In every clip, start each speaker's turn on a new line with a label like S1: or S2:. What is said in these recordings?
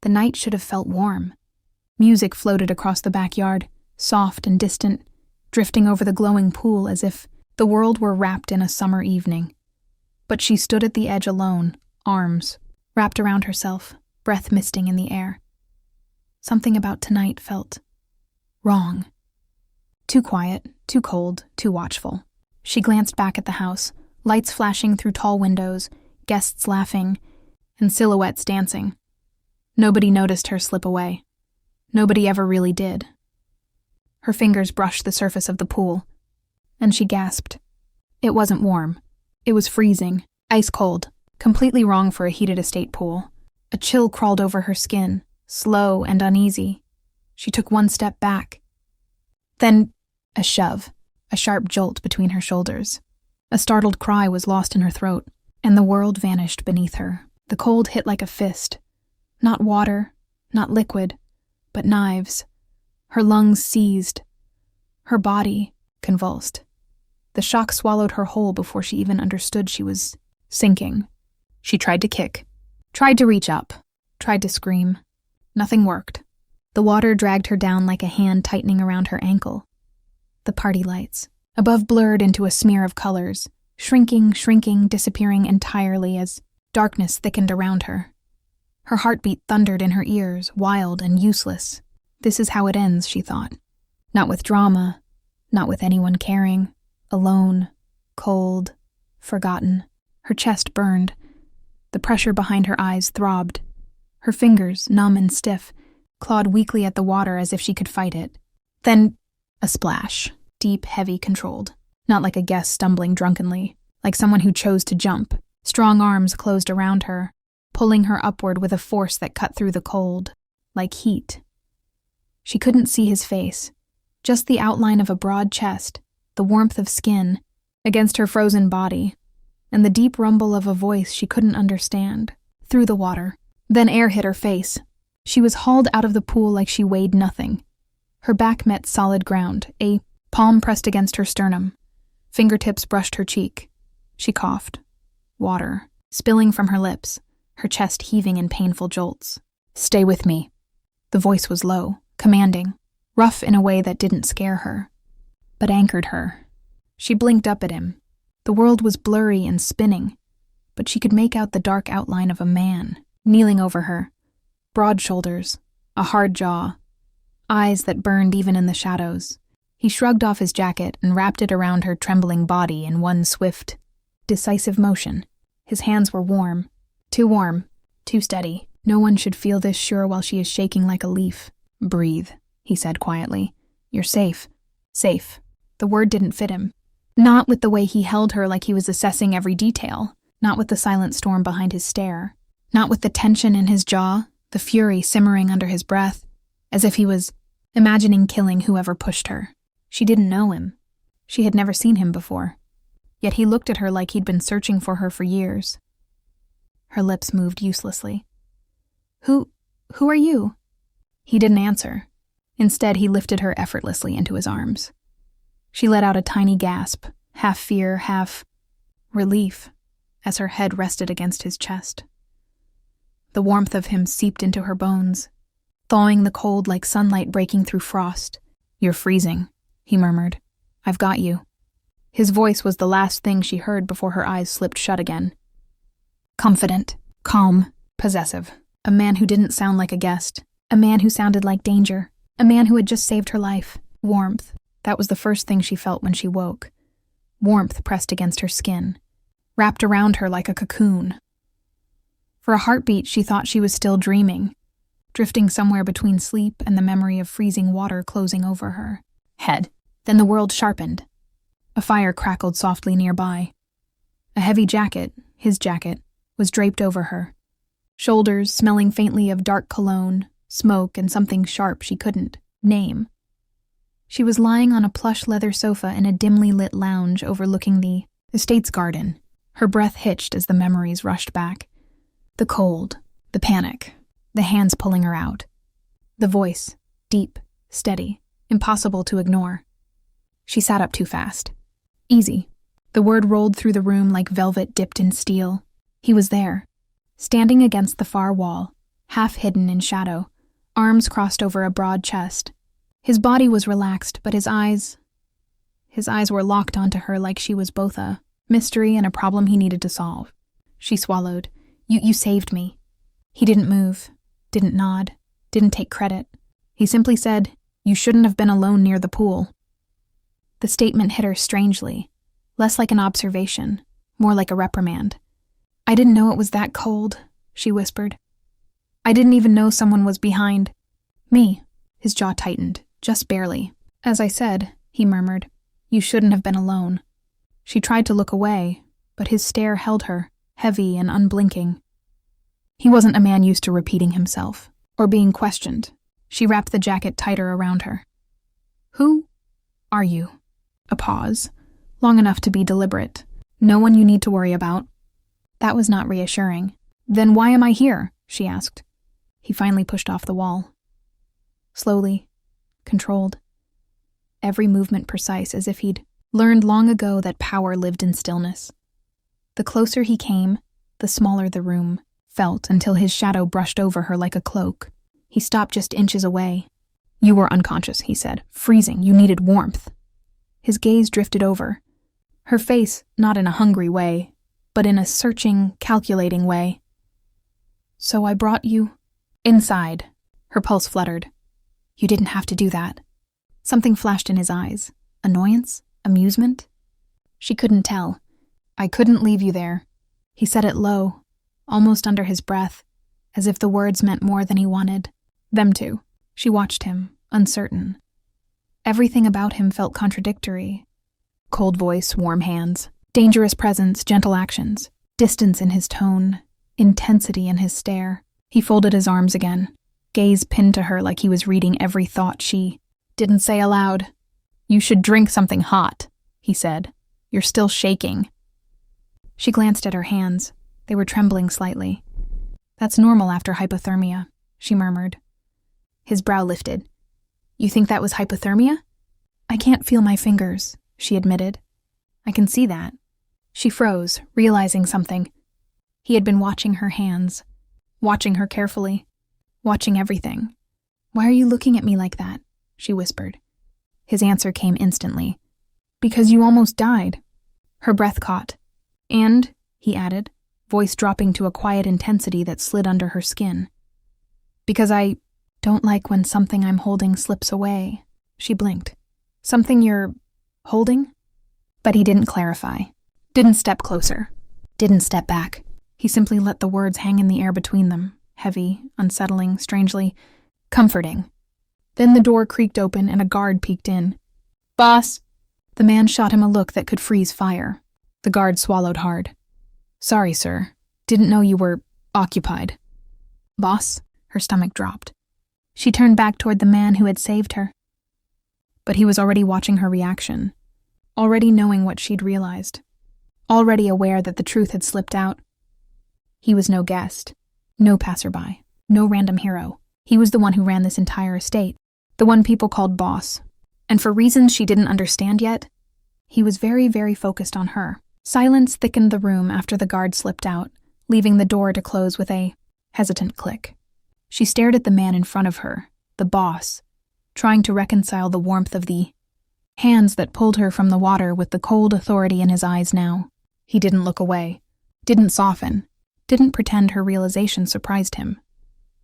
S1: The night should have felt warm. Music floated across the backyard, soft and distant, drifting over the glowing pool as if the world were wrapped in a summer evening. But she stood at the edge alone, arms wrapped around herself, breath misting in the air. Something about tonight felt wrong. Too quiet, too cold, too watchful. She glanced back at the house, lights flashing through tall windows, guests laughing, and silhouettes dancing. Nobody noticed her slip away. Nobody ever really did. Her fingers brushed the surface of the pool, and she gasped. It wasn't warm. It was freezing, ice cold, completely wrong for a heated estate pool. A chill crawled over her skin, slow and uneasy. She took one step back. Then, a shove, a sharp jolt between her shoulders. A startled cry was lost in her throat, and the world vanished beneath her. The cold hit like a fist. Not water, not liquid, but knives. Her lungs seized. Her body convulsed. The shock swallowed her whole before she even understood she was sinking. She tried to kick, tried to reach up, tried to scream. Nothing worked. The water dragged her down like a hand tightening around her ankle. The party lights, above, blurred into a smear of colors, shrinking, disappearing entirely as darkness thickened around her. Her heartbeat thundered in her ears, wild and useless. This is how it ends, she thought. Not with drama, not with anyone caring. Alone, cold, forgotten. Her chest burned. The pressure behind her eyes throbbed. Her fingers, numb and stiff, clawed weakly at the water as if she could fight it. Then, a splash. Deep, heavy, controlled. Not like a guest stumbling drunkenly. Like someone who chose to jump. Strong arms closed around her, pulling her upward with a force that cut through the cold. Like heat. She couldn't see his face. Just the outline of a broad chest, the warmth of skin, against her frozen body, and the deep rumble of a voice she couldn't understand. Through the water. Then air hit her face. She was hauled out of the pool like she weighed nothing. Her back met solid ground, a palm pressed against her sternum. Fingertips brushed her cheek. She coughed. Water, spilling from her lips, her chest heaving in painful jolts. "Stay with me." The voice was low, commanding, rough in a way that didn't scare her, but anchored her. She blinked up at him. The world was blurry and spinning, but she could make out the dark outline of a man, kneeling over her. Broad shoulders, a hard jaw, eyes that burned even in the shadows. He shrugged off his jacket and wrapped it around her trembling body in one swift, decisive motion. His hands were warm, too steady. No one should feel this sure while she is shaking like a leaf. "Breathe," he said quietly. "You're safe." Safe. The word didn't fit him. Not with the way he held her like he was assessing every detail. Not with the silent storm behind his stare. Not with the tension in his jaw, the fury simmering under his breath, as if he was imagining killing whoever pushed her. She didn't know him. She had never seen him before. Yet he looked at her like he'd been searching for her for years. Her lips moved uselessly. Who are you?" He didn't answer. Instead, he lifted her effortlessly into his arms. She let out a tiny gasp, half fear, half relief, as her head rested against his chest. The warmth of him seeped into her bones, thawing the cold like sunlight breaking through frost. "You're freezing," he murmured. "I've got you." His voice was the last thing she heard before her eyes slipped shut again. Confident, calm, possessive. A man who didn't sound like a guest. A man who sounded like danger. A man who had just saved her life. Warmth. That was the first thing she felt when she woke. Warmth pressed against her skin, wrapped around her like a cocoon. For a heartbeat, she thought she was still dreaming, drifting somewhere between sleep and the memory of freezing water closing over her head. Then the world sharpened. A fire crackled softly nearby. A heavy jacket, his jacket, was draped over her. Shoulders smelling faintly of dark cologne, smoke, and something sharp she couldn't name. She was lying on a plush leather sofa in a dimly lit lounge overlooking the estate's garden. Her breath hitched as the memories rushed back. The cold, the panic, the hands pulling her out. The voice, deep, steady, impossible to ignore. She sat up too fast. Easy. The word rolled through the room like velvet dipped in steel. He was there, standing against the far wall, half hidden in shadow, arms crossed over a broad chest. His body was relaxed, but his eyes were locked onto her like she was both a mystery and a problem he needed to solve. She swallowed. You saved me. He didn't move, didn't nod, didn't take credit. He simply said, "You shouldn't have been alone near the pool." The statement hit her strangely, less like an observation, more like a reprimand. "I didn't know it was that cold," she whispered. "I didn't even know someone was behind me." His jaw tightened, just barely. "As I said," he murmured, "you shouldn't have been alone." She tried to look away, but his stare held her, heavy and unblinking. He wasn't a man used to repeating himself, or being questioned. She wrapped the jacket tighter around her. "Who are you?" A pause, long enough to be deliberate. "No one you need to worry about." That was not reassuring. "Then why am I here?" she asked. He finally pushed off the wall. Slowly, controlled. Every movement precise, as if he'd learned long ago that power lived in stillness. The closer he came, the smaller the room felt until his shadow brushed over her like a cloak. He stopped just inches away. "You were unconscious," he said. "Freezing. You needed warmth." His gaze drifted over. Her face, not in a hungry way, but in a searching, calculating way. "So I brought you inside." Her pulse fluttered. "You didn't have to do that." Something flashed in his eyes. Annoyance? Amusement? She couldn't tell. "I couldn't leave you there." He said it low, almost under his breath, as if the words meant more than he wanted them to. She watched him, uncertain. Everything about him felt contradictory. Cold voice, warm hands, dangerous presence, gentle actions, distance in his tone, intensity in his stare. He folded his arms again, gaze pinned to her like he was reading every thought she didn't say aloud. "You should drink something hot," he said. "You're still shaking." She glanced at her hands. They were trembling slightly. "That's normal after hypothermia," she murmured. His brow lifted. "You think that was hypothermia?" "I can't feel my fingers," she admitted. "I can see that." She froze, realizing something. He had been watching her hands, watching her carefully, watching everything. "Why are you looking at me like that?" she whispered. His answer came instantly. "Because you almost died." Her breath caught. "And," he added, voice dropping to a quiet intensity that slid under her skin. "Because I don't like when something I'm holding slips away." She blinked. "Something you're holding?" But he didn't clarify, didn't step closer, didn't step back. He simply let the words hang in the air between them, heavy, unsettling, strangely comforting. Then the door creaked open and a guard peeked in. "Boss!" The man shot him a look that could freeze fire. The guard swallowed hard. "Sorry, sir. Didn't know you were occupied." "Boss?" Her stomach dropped. She turned back toward the man who had saved her. But he was already watching her reaction, already knowing what she'd realized, already aware that the truth had slipped out. He was no guest, no passerby, no random hero. He was the one who ran this entire estate, the one people called boss. And for reasons she didn't understand yet, he was very, very focused on her. Silence thickened the room after the guard slipped out, leaving the door to close with a hesitant click. She stared at the man in front of her, the boss, trying to reconcile the warmth of the hands that pulled her from the water with the cold authority in his eyes now. He didn't look away, didn't soften, didn't pretend her realization surprised him.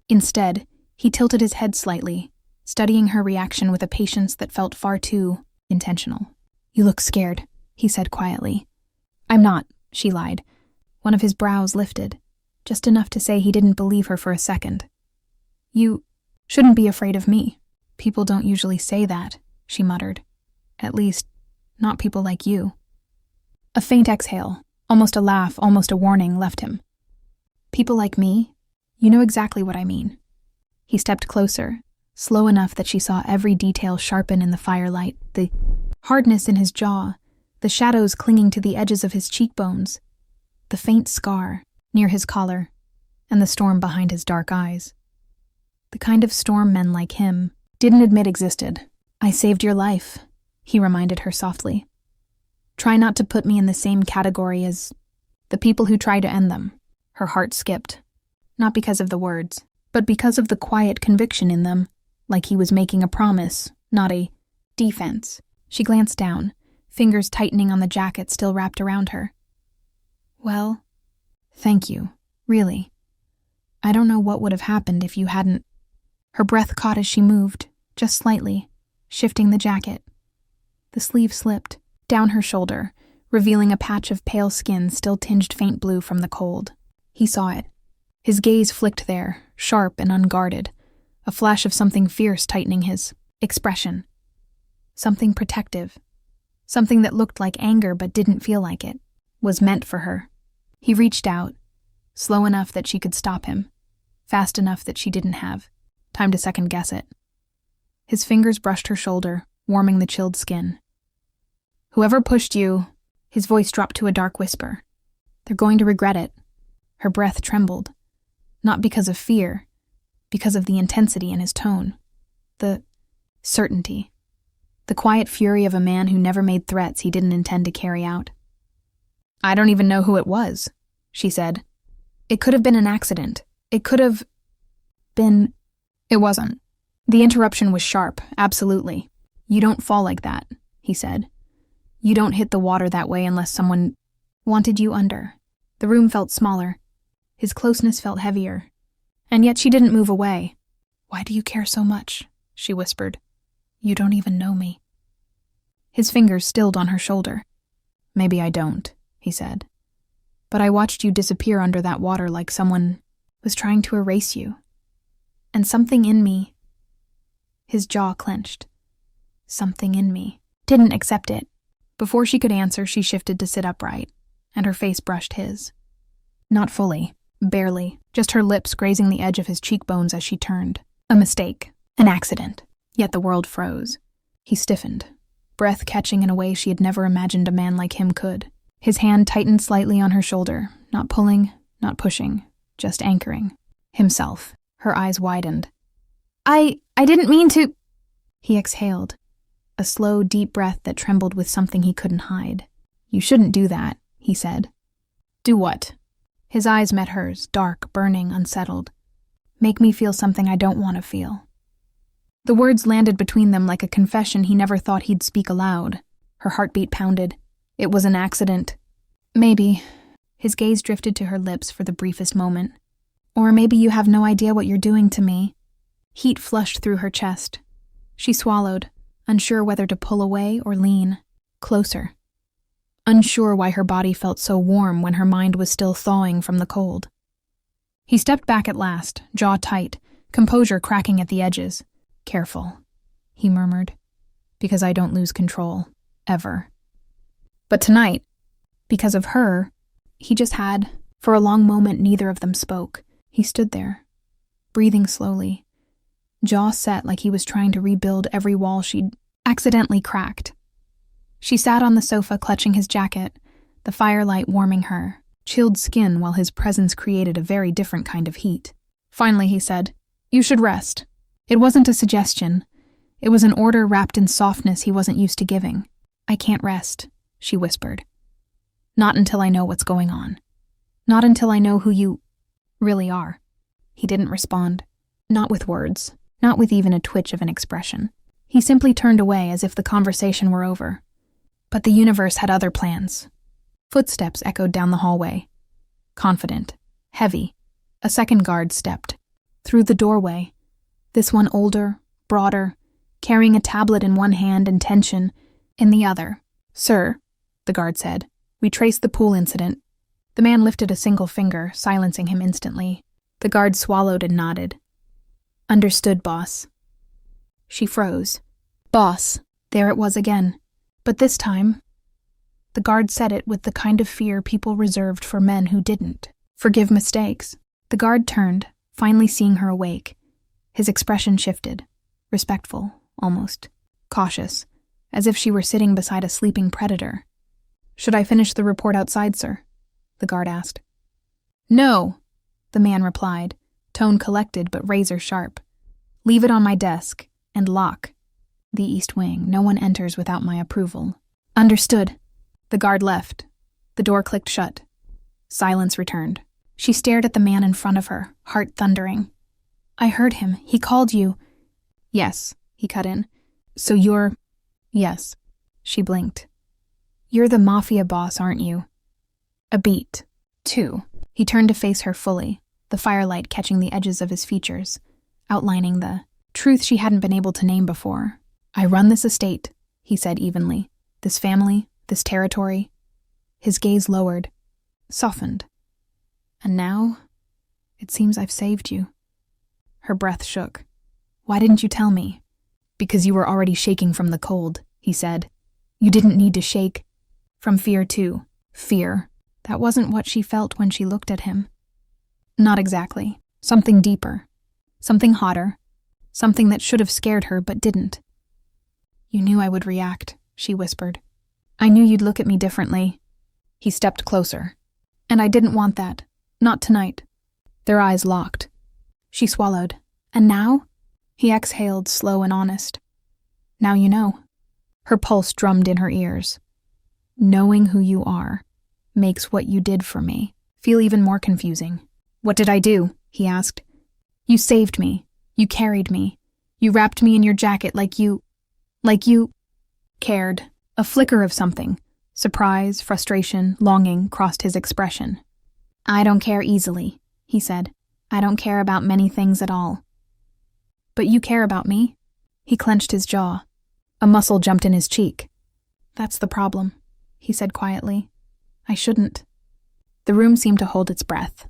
S1: Instead, he tilted his head slightly, studying her reaction with a patience that felt far too intentional. "You look scared," he said quietly. "I'm not," she lied. One of his brows lifted, just enough to say he didn't believe her for a second. "You shouldn't be afraid of me." "People don't usually say that," she muttered. "At least, not people like you." A faint exhale, almost a laugh, almost a warning, left him. "People like me? You know exactly what I mean." He stepped closer, slow enough that she saw every detail sharpen in the firelight, the hardness in his jaw, the shadows clinging to the edges of his cheekbones, the faint scar near his collar, and the storm behind his dark eyes. The kind of storm men like him didn't admit existed. "I saved your life," he reminded her softly. "Try not to put me in the same category as the people who try to end them." Her heart skipped, not because of the words, but because of the quiet conviction in them, like he was making a promise, not a defense. She glanced down, fingers tightening on the jacket still wrapped around her. Well, thank you, really. I don't know what would have happened if you hadn't. Her breath caught as she moved, just slightly, shifting the jacket. The sleeve slipped, down her shoulder, revealing a patch of pale skin still tinged faint blue from the cold. He saw it. His gaze flicked there, sharp and unguarded, a flash of something fierce tightening his expression. Something protective. Something that looked like anger but didn't feel like it. Was meant for her. He reached out, slow enough that she could stop him, fast enough that she didn't have time to second-guess it. His fingers brushed her shoulder, warming the chilled skin. Whoever pushed you, his voice dropped to a dark whisper. They're going to regret it. Her breath trembled, not because of fear, because of the intensity in his tone. The certainty. The quiet fury of a man who never made threats he didn't intend to carry out. I don't even know who it was, she said. It could have been an accident. It could have been... It wasn't. The interruption was sharp, absolutely. You don't fall like that, he said. You don't hit the water that way unless someone wanted you under. The room felt smaller. His closeness felt heavier. And yet she didn't move away. Why do you care so much? She whispered. You don't even know me. His fingers stilled on her shoulder. Maybe I don't, he said. But I watched you disappear under that water like someone was trying to erase you. And something in me, his jaw clenched. Something in me didn't accept it. Before she could answer, she shifted to sit upright, and her face brushed his. Not fully, barely, just her lips grazing the edge of his cheekbones as she turned. A mistake, an accident. Yet the world froze. He stiffened, breath catching in a way she had never imagined a man like him could. His hand tightened slightly on her shoulder, not pulling, not pushing, just anchoring. Himself. Her eyes widened. I didn't mean to... He exhaled, a slow, deep breath that trembled with something he couldn't hide. You shouldn't do that, he said. Do what? His eyes met hers, dark, burning, unsettled. Make me feel something I don't want to feel. The words landed between them like a confession he never thought he'd speak aloud. Her heartbeat pounded. It was an accident. Maybe. His gaze drifted to her lips for the briefest moment. Or maybe you have no idea what you're doing to me. Heat flushed through her chest. She swallowed, unsure whether to pull away or lean. Closer. Unsure why her body felt so warm when her mind was still thawing from the cold. He stepped back at last, jaw tight, composure cracking at the edges. Careful, he murmured, because I don't lose control, ever. But tonight, because of her, he just had. For a long moment, neither of them spoke. He stood there, breathing slowly, jaw set like he was trying to rebuild every wall she'd accidentally cracked. She sat on the sofa clutching his jacket, the firelight warming her, chilled skin while his presence created a very different kind of heat. Finally, he said, You should rest. It wasn't a suggestion. It was an order wrapped in softness he wasn't used to giving. I can't rest, she whispered. Not until I know what's going on. Not until I know who you really are. He didn't respond. Not with words. Not with even a twitch of an expression. He simply turned away as if the conversation were over. But the universe had other plans. Footsteps echoed down the hallway. Confident. Heavy. A second guard stepped. Through the doorway. This one older, broader, carrying a tablet in one hand and tension in the other. Sir, the guard said, we traced the pool incident. The man lifted a single finger, silencing him instantly. The guard swallowed and nodded. Understood, boss. She froze. Boss. There it was again. But this time, the guard said it with the kind of fear people reserved for men who didn't. Forgive mistakes. The guard turned, finally seeing her awake. His expression shifted. Respectful, almost. Cautious, as if she were sitting beside a sleeping predator. Should I finish the report outside, sir? The guard asked. No, the man replied, tone collected but razor sharp. Leave it on my desk, and lock. The east wing. No one enters without my approval. Understood. The guard left. The door clicked shut. Silence returned. She stared at the man in front of her, heart thundering. I heard him. He called you. Yes, he cut in. So you're... Yes. She blinked. You're the Mafia boss, aren't you? A beat. 2. He turned to face her fully, the firelight catching the edges of his features, outlining the truth she hadn't been able to name before. I run this estate, he said evenly. This family, this territory. His gaze lowered, softened. And now, it seems I've saved you. Her breath shook. Why didn't you tell me? Because you were already shaking from the cold, he said. You didn't need to shake. From fear, too. Fear. That wasn't what she felt when she looked at him. Not exactly. Something deeper. Something hotter. Something that should have scared her but didn't. You knew I would react, she whispered. I knew you'd look at me differently. He stepped closer. And I didn't want that. Not tonight. Their eyes locked. She swallowed. And now? He exhaled, slow and honest. Now you know. Her pulse drummed in her ears. Knowing who you are makes what you did for me feel even more confusing. What did I do? He asked. You saved me. You carried me. You wrapped me in your jacket like you cared. A flicker of something. Surprise, frustration, longing crossed his expression. I don't care easily, he said. I don't care about many things at all. But you care about me? He clenched his jaw. A muscle jumped in his cheek. That's the problem, he said quietly. I shouldn't. The room seemed to hold its breath.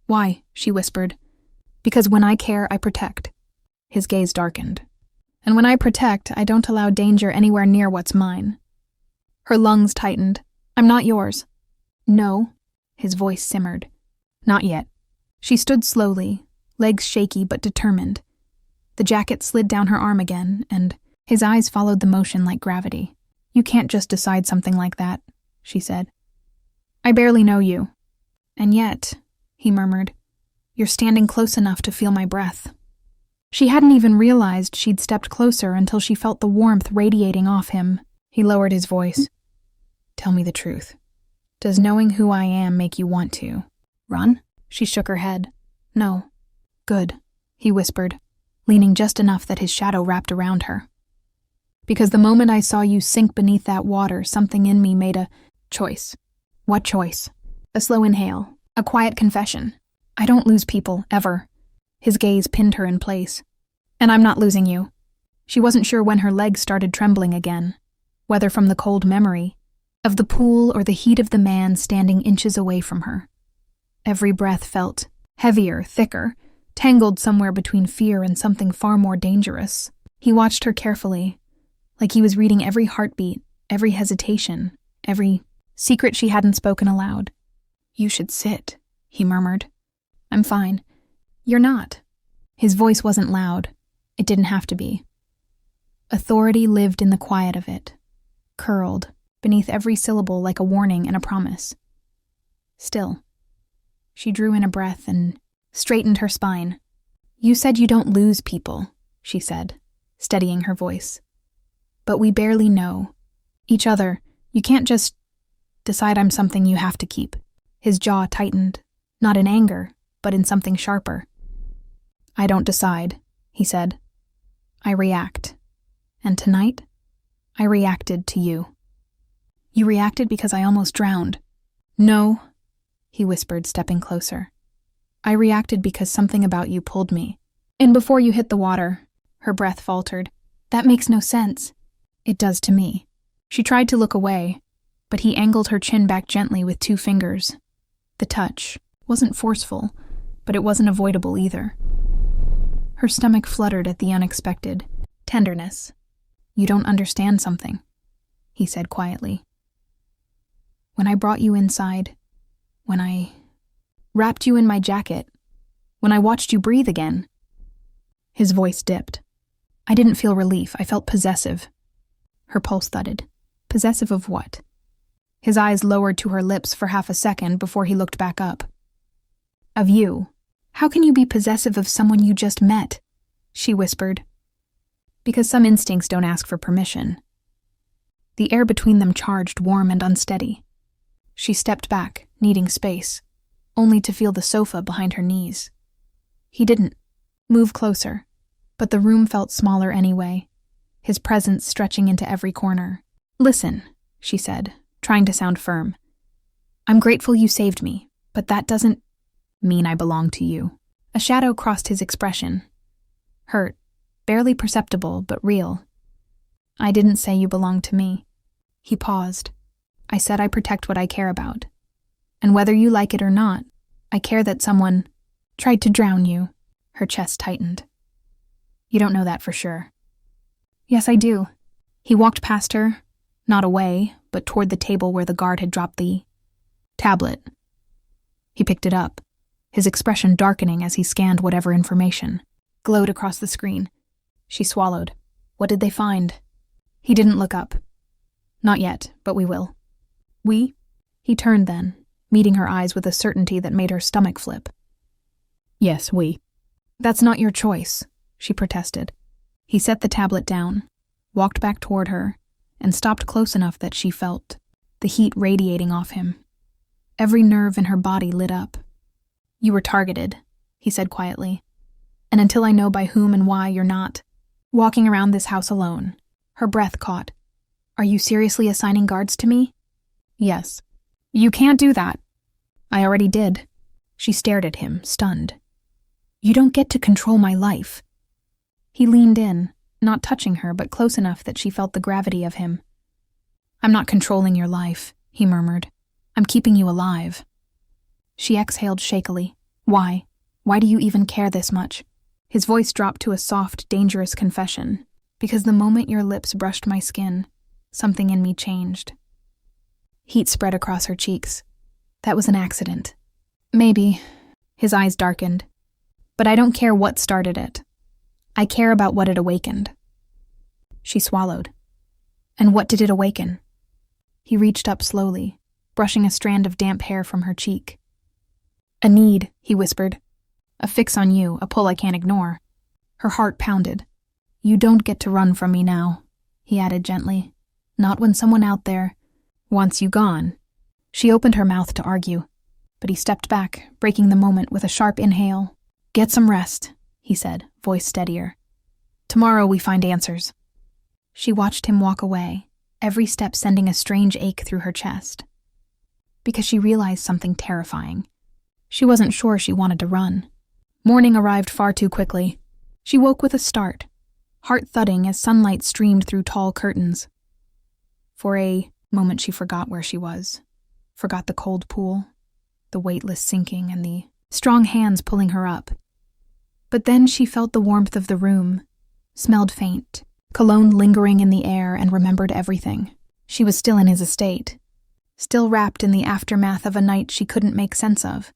S1: Why? She whispered. Because when I care, I protect. His gaze darkened. And when I protect, I don't allow danger anywhere near what's mine. Her lungs tightened. I'm not yours. No. His voice simmered. Not yet. She stood slowly, legs shaky but determined. The jacket slid down her arm again, and his eyes followed the motion like gravity. You can't just decide something like that, she said. I barely know you. And yet, he murmured, you're standing close enough to feel my breath. She hadn't even realized she'd stepped closer until she felt the warmth radiating off him. He lowered his voice. Tell me the truth. Does knowing who I am make you want to run? She shook her head. No. Good, he whispered, leaning just enough that his shadow wrapped around her. Because the moment I saw you sink beneath that water, something in me made a choice. What choice? A slow inhale, a quiet confession. I don't lose people, ever. His gaze pinned her in place. And I'm not losing you. She wasn't sure when her legs started trembling again, whether from the cold memory of the pool or the heat of the man standing inches away from her. Every breath felt heavier, thicker, tangled somewhere between fear and something far more dangerous. He watched her carefully, like he was reading every heartbeat, every hesitation, every secret she hadn't spoken aloud. You should sit, he murmured. I'm fine. You're not. His voice wasn't loud. It didn't have to be. Authority lived in the quiet of it, curled beneath every syllable like a warning and a promise. Still, she drew in a breath and straightened her spine. You said you don't lose people, she said, steadying her voice. But we barely know each other. You can't just decide I'm something you have to keep. His jaw tightened, not in anger, but in something sharper. I don't decide, he said. I react. And tonight, I reacted to you. You reacted because I almost drowned. No, he whispered, stepping closer. I reacted because something about you pulled me. And before you hit the water, her breath faltered. That makes no sense. It does to me. She tried to look away, but he angled her chin back gently with 2 fingers. The touch wasn't forceful, but it wasn't avoidable either. Her stomach fluttered at the unexpected tenderness. You don't understand something, he said quietly. When I brought you inside, when I wrapped you in my jacket, when I watched you breathe again. His voice dipped. I didn't feel relief. I felt possessive. Her pulse thudded. Possessive of what? His eyes lowered to her lips for half a second before he looked back up. Of you. How can you be possessive of someone you just met? She whispered. Because some instincts don't ask for permission. The air between them charged, warm and unsteady. She stepped back, needing space, only to feel the sofa behind her knees. He didn't. Move closer. But the room felt smaller anyway, his presence stretching into every corner. Listen, she said, trying to sound firm. I'm grateful you saved me, but that doesn't mean I belong to you. A shadow crossed his expression. Hurt, barely perceptible, but real. I didn't say you belonged to me. He paused. I said I protect what I care about. And whether you like it or not, I care that someone tried to drown you. Her chest tightened. You don't know that for sure. Yes, I do. He walked past her, not away, but toward the table where the guard had dropped the tablet. He picked it up, his expression darkening as he scanned whatever information glowed across the screen. She swallowed. What did they find? He didn't look up. Not yet, but we will. We? He turned then, meeting her eyes with a certainty that made her stomach flip. Yes, we. That's not your choice, she protested. He set the tablet down, walked back toward her, and stopped close enough that she felt the heat radiating off him. Every nerve in her body lit up. You were targeted, he said quietly. And until I know by whom and why, you're not walking around this house alone. Her breath caught. Are you seriously assigning guards to me? Yes. You can't do that. I already did. She stared at him, stunned. You don't get to control my life. He leaned in, not touching her, but close enough that she felt the gravity of him. I'm not controlling your life, he murmured. I'm keeping you alive. She exhaled shakily. Why? Why do you even care this much? His voice dropped to a soft, dangerous confession. Because the moment your lips brushed my skin, something in me changed. Heat spread across her cheeks. That was an accident. Maybe. His eyes darkened. But I don't care what started it. I care about what it awakened. She swallowed. And what did it awaken? He reached up slowly, brushing a strand of damp hair from her cheek. A need, he whispered. A fix on you, a pull I can't ignore. Her heart pounded. You don't get to run from me now, he added gently. Not when someone out there wants you gone. She opened her mouth to argue, but he stepped back, breaking the moment with a sharp inhale. Get some rest, he said, voice steadier. Tomorrow we find answers. She watched him walk away, every step sending a strange ache through her chest. Because she realized something terrifying. She wasn't sure she wanted to run. Morning arrived far too quickly. She woke with a start, heart thudding as sunlight streamed through tall curtains. For a moment she forgot where she was, forgot the cold pool, the weightless sinking, and the strong hands pulling her up. But then she felt the warmth of the room, smelled faint, cologne lingering in the air, and remembered everything. She was still in his estate, still wrapped in the aftermath of a night she couldn't make sense of.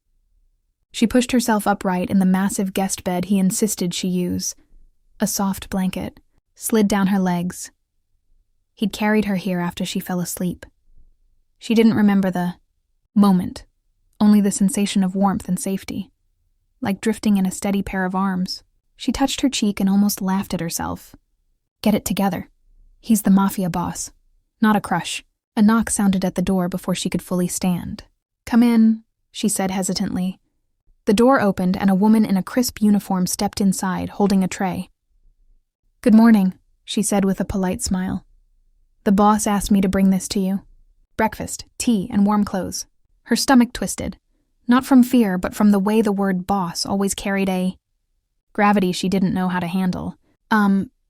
S1: She pushed herself upright in the massive guest bed he insisted she use. A soft blanket slid down her legs. He'd carried her here after she fell asleep. She didn't remember the moment, only the sensation of warmth and safety. Like drifting in a steady pair of arms. She touched her cheek and almost laughed at herself. Get it together. He's the mafia boss. Not a crush. A knock sounded at the door before she could fully stand. Come in, she said hesitantly. The door opened and a woman in a crisp uniform stepped inside, holding a tray. Good morning, she said with a polite smile. The boss asked me to bring this to you. Breakfast, tea, and warm clothes. Her stomach twisted. Not from fear, but from the way the word boss always carried a gravity she didn't know how to handle.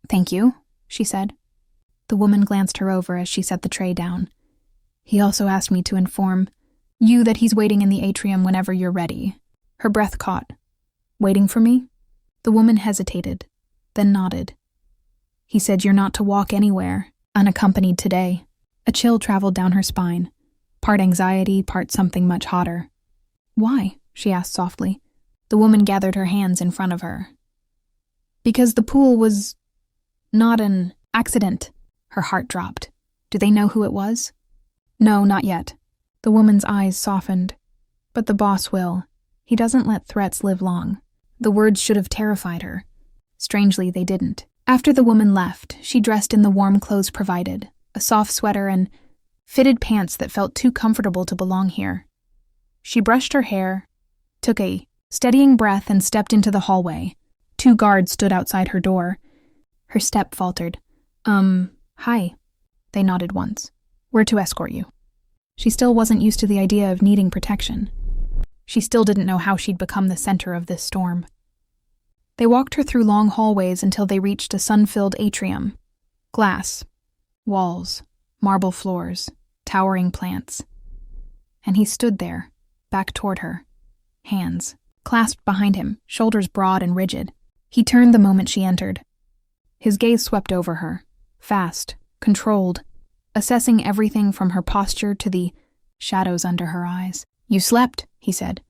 S1: Thank you, she said. The woman glanced her over as she set the tray down. He also asked me to inform you that he's waiting in the atrium whenever you're ready. Her breath caught. Waiting for me? The woman hesitated, then nodded. He said you're not to walk anywhere, unaccompanied today. A chill traveled down her spine, part anxiety, part something much hotter. Why? She asked softly. The woman gathered her hands in front of her. Because the pool was not an accident. Her heart dropped. Do they know who it was? No, not yet. The woman's eyes softened. But the boss will. He doesn't let threats live long. The words should have terrified her. Strangely, they didn't. After the woman left, she dressed in the warm clothes provided, a soft sweater and fitted pants that felt too comfortable to belong here. She brushed her hair, took a steadying breath, and stepped into the hallway. 2 guards stood outside her door. Her step faltered. Hi. They nodded once. We're to escort you. She still wasn't used to the idea of needing protection. She still didn't know how she'd become the center of this storm. They walked her through long hallways until they reached a sun-filled atrium. Glass, walls, marble floors, towering plants. And he stood there, back toward her, hands clasped behind him, shoulders broad and rigid. He turned the moment she entered. His gaze swept over her, fast, controlled, assessing everything from her posture to the shadows under her eyes. "You slept," he said.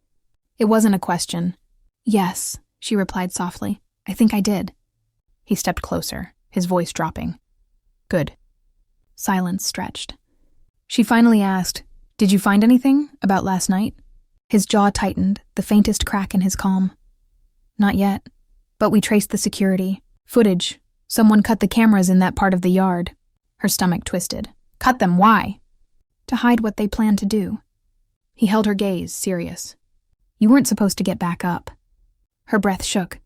S1: It wasn't a question. "Yes," she replied softly. "I think I did." He stepped closer, his voice dropping. "Good." Silence stretched. She finally asked, "Did you find anything about last night?" His jaw tightened, the faintest crack in his calm. "Not yet, but we traced the security. Footage. Someone cut the cameras in that part of the yard." Her stomach twisted. "Cut them, why?" "To hide what they planned to do." He held her gaze, serious. "You weren't supposed to get back up." Her breath shook.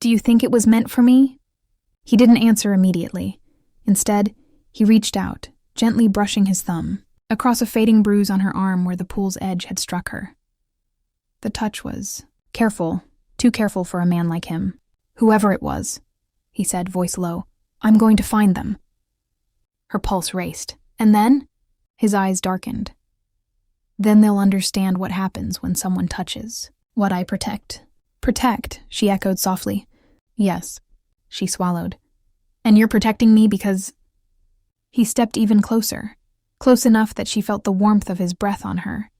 S1: "Do you think it was meant for me?" He didn't answer immediately. Instead, he reached out, gently brushing his thumb, across a fading bruise on her arm where the pool's edge had struck her. The touch was careful, too careful for a man like him. "Whoever it was," he said, voice low, "I'm going to find them." Her pulse raced. "And then?" His eyes darkened. "Then they'll understand what happens when someone touches what I protect." "Protect," she echoed softly. "Yes," she swallowed. "And you're protecting me because—" He stepped even closer, close enough that she felt the warmth of his breath on her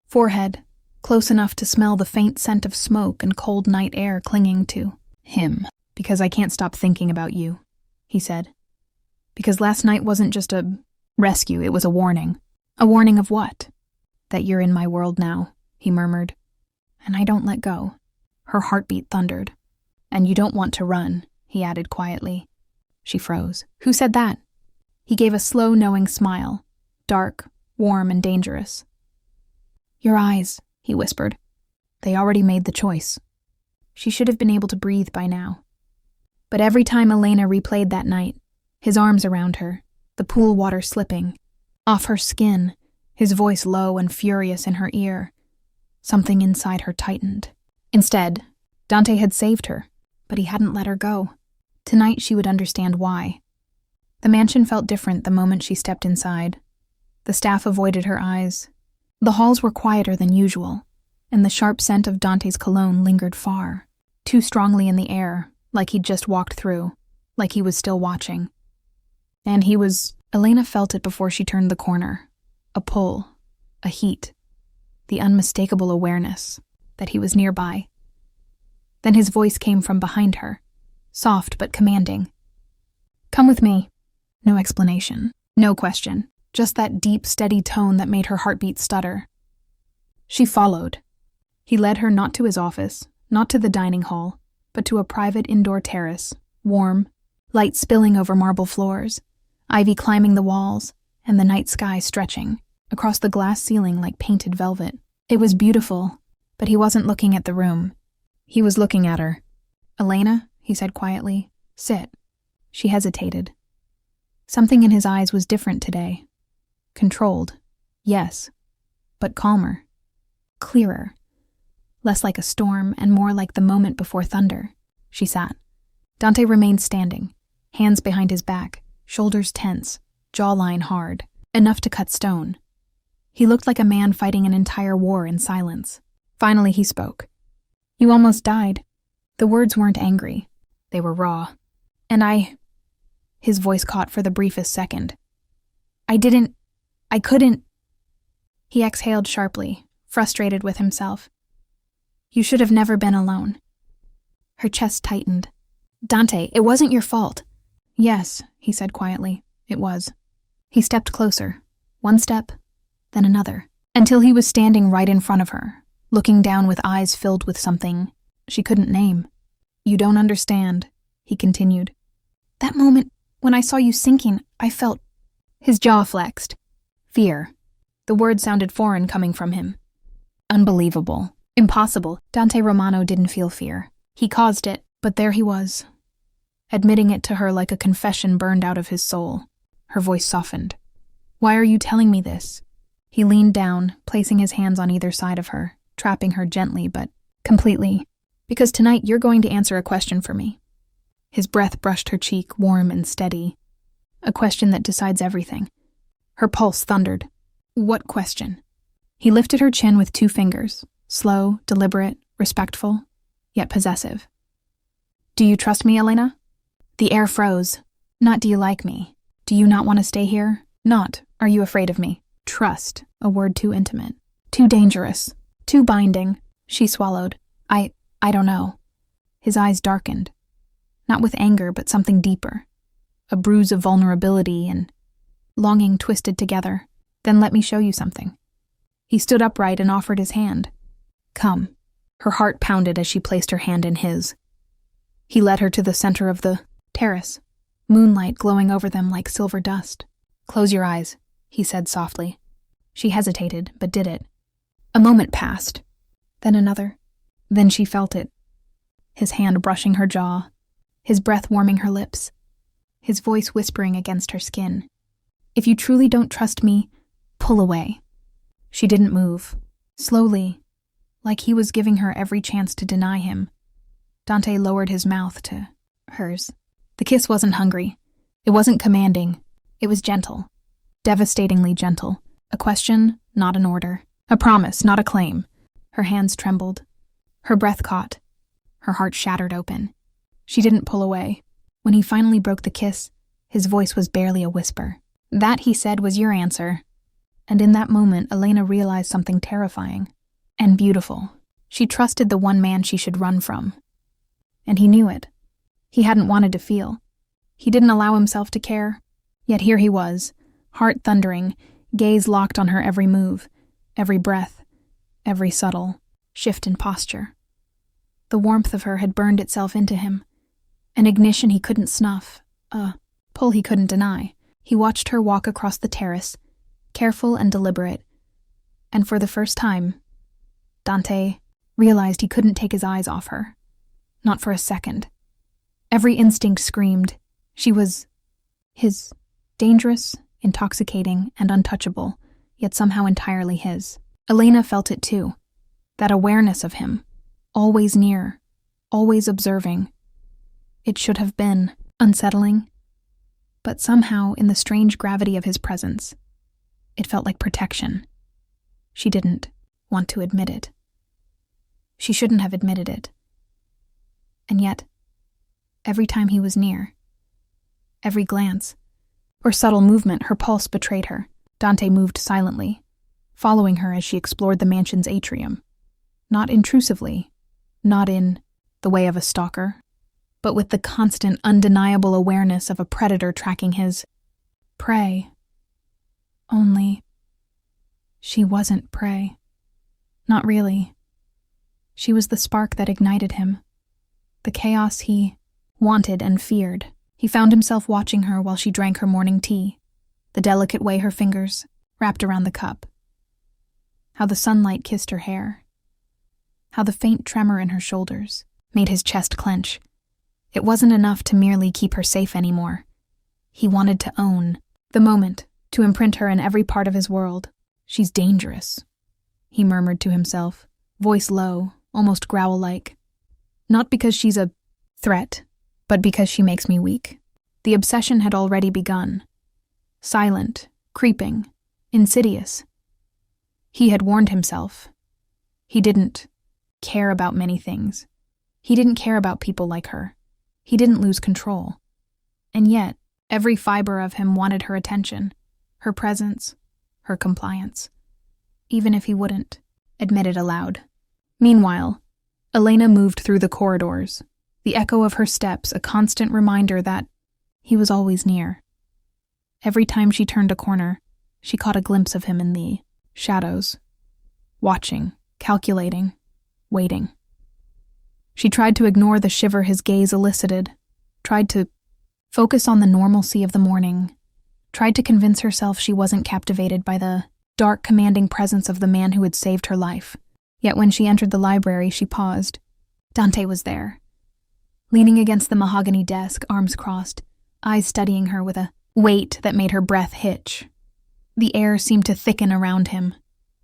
S1: forehead, close enough to smell the faint scent of smoke and cold night air clinging to him. "Because I can't stop thinking about you," he said. "Because last night wasn't just a rescue, it was a warning." "A warning of what?" "That you're in my world now," he murmured. "And I don't let go." Her heartbeat thundered. "And you don't want to run," he added quietly. She froze. "Who said that?" He gave a slow, knowing smile, dark, warm, and dangerous. "Your eyes," he whispered. "They already made the choice." She should have been able to breathe by now. But every time Elena replayed that night, his arms around her, the pool water slipping, off her skin, his voice low and furious in her ear, something inside her tightened. Instead, Dante had saved her, but he hadn't let her go. Tonight she would understand why. The mansion felt different the moment she stepped inside. The staff avoided her eyes. The halls were quieter than usual, and the sharp scent of Dante's cologne lingered far, too strongly in the air, like he'd just walked through, like he was still watching. And he was... Elena felt it before she turned the corner. A pull, a heat, the unmistakable awareness that he was nearby. Then his voice came from behind her, soft but commanding. "Come with me." No explanation, no question, just that deep, steady tone that made her heartbeat stutter. She followed. He led her not to his office, not to the dining hall, but to a private indoor terrace, warm, light spilling over marble floors, ivy climbing the walls, and the night sky stretching across the glass ceiling like painted velvet. It was beautiful, but he wasn't looking at the room. He was looking at her. "Elena," he said quietly, "sit." She hesitated. Something in his eyes was different today. Controlled, yes, but calmer, clearer, less like a storm and more like the moment before thunder. She sat. Dante remained standing, hands behind his back, shoulders tense, jawline hard, enough to cut stone. He looked like a man fighting an entire war in silence. Finally he spoke. "You almost died." The words weren't angry. They were raw. "And His voice caught for the briefest second. I couldn't." He exhaled sharply, frustrated with himself. "You should have never been alone." Her chest tightened. "Dante, it wasn't your fault." "Yes," he said quietly, "it was." He stepped closer, one step, then another, until he was standing right in front of her, looking down with eyes filled with something she couldn't name. "You don't understand," he continued. "That moment, when I saw you sinking, I felt..." His jaw flexed. Fear. The word sounded foreign coming from him. Unbelievable. Impossible. Dante Romano didn't feel fear. He caused it, But there he was, admitting it to her like a confession burned out of his soul. Her voice softened. "Why are you telling me this?" He leaned down, placing his hands on either side of her, trapping her gently but completely. "Because tonight you're going to answer a question for me." His breath brushed her cheek, warm and steady. A question that decides everything. Her pulse thundered. "What question?" He lifted her chin with 2 fingers, slow, deliberate, respectful, yet possessive. "Do you trust me, Elena?" The air froze. Not "do you like me?" "Do you not want to stay here?" Not "are you afraid of me?" Trust, a word too intimate, too dangerous, too binding. She swallowed. I don't know." His eyes darkened. Not with anger, but something deeper. A bruise of vulnerability and longing twisted together. "Then let me show you something." He stood upright and offered his hand. "Come." Her heart pounded as she placed her hand in his. He led her to the center of the terrace, moonlight glowing over them like silver dust. "Close your eyes," he said softly. She hesitated, but did it. A moment passed, then another. Then she felt it. His hand brushing her jaw, his breath warming her lips, his voice whispering against her skin. "If you truly don't trust me, pull away." She didn't move. Slowly, like he was giving her every chance to deny him, Dante lowered his mouth to hers. The kiss wasn't hungry. It wasn't commanding. It was gentle. Devastatingly gentle. A question, not an order. A promise, not a claim. Her hands trembled. Her breath caught. Her heart shattered open. She didn't pull away. When he finally broke the kiss, his voice was barely a whisper. "That," he said, "was your answer." And in that moment, Elena realized something terrifying and beautiful. She trusted the one man she should run from. And he knew it. He hadn't wanted to feel. He didn't allow himself to care. Yet here he was, heart thundering, gaze locked on her every move, every breath, every subtle shift in posture. The warmth of her had burned itself into him, an ignition he couldn't snuff, a pull he couldn't deny. He watched her walk across the terrace, careful and deliberate, and for the first time, Dante realized he couldn't take his eyes off her. Not for a second. Every instinct screamed. She was his, dangerous, intoxicating, and untouchable, yet somehow entirely his. Elena felt it too. That awareness of him, always near, always observing. It should have been unsettling, but somehow in the strange gravity of his presence, it felt like protection. She didn't want to admit it. She shouldn't have admitted it. And yet, every time he was near, every glance or subtle movement, her pulse betrayed her. Dante moved silently, following her as she explored the mansion's atrium. Not intrusively, not in the way of a stalker, but with the constant, undeniable awareness of a predator tracking his prey. Only, she wasn't prey. Not really. She was the spark that ignited him, the chaos he wanted and feared. He found himself watching her while she drank her morning tea, the delicate way her fingers wrapped around the cup, how the sunlight kissed her hair, how the faint tremor in her shoulders made his chest clench. It wasn't enough to merely keep her safe anymore. He wanted to own the moment, to imprint her in every part of his world. "She's dangerous," he murmured to himself, voice low, almost growl-like. "Not because she's a threat, but because she makes me weak." The obsession had already begun. Silent, creeping, insidious. He had warned himself. He didn't care about many things. He didn't care about people like her. He didn't lose control. And yet, every fiber of him wanted her attention, her presence, her compliance. Even if he wouldn't admit it aloud. Meanwhile, Elena moved through the corridors, the echo of her steps a constant reminder that he was always near. Every time she turned a corner, she caught a glimpse of him in the shadows, watching, calculating, waiting. She tried to ignore the shiver his gaze elicited, tried to focus on the normalcy of the morning, tried to convince herself she wasn't captivated by the dark, commanding presence of the man who had saved her life. Yet when she entered the library, she paused. Dante was there, leaning against the mahogany desk, arms crossed, eyes studying her with a weight that made her breath hitch. The air seemed to thicken around him,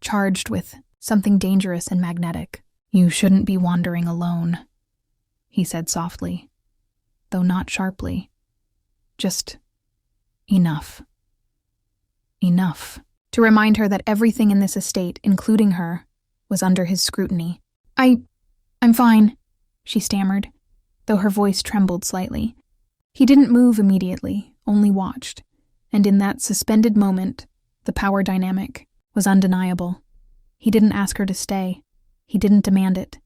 S1: charged with something dangerous and magnetic. "You shouldn't be wandering alone," he said softly, though not sharply. "Just enough. Enough." To remind her that everything in this estate, including her, was under his scrutiny. I'm fine," she stammered, though her voice trembled slightly. He didn't move immediately, only watched, and in that suspended moment, the power dynamic was undeniable. He didn't ask her to stay. He didn't demand it.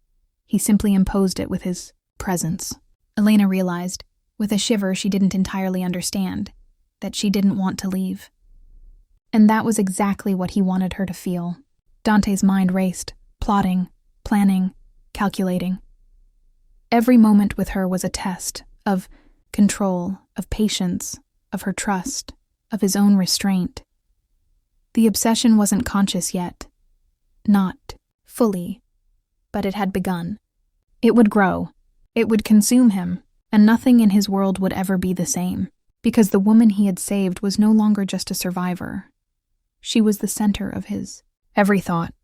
S1: He simply imposed it with his presence. Elena realized, with a shiver she didn't entirely understand, that she didn't want to leave. And that was exactly what he wanted her to feel. Dante's mind raced, plotting, planning, calculating. Every moment with her was a test of control, of patience, of her trust, of his own restraint. The obsession wasn't conscious yet. Not fully, but it had begun. It would grow. It would consume him, and nothing in his world would ever be the same, because the woman he had saved was no longer just a survivor. She was the center of his every thought,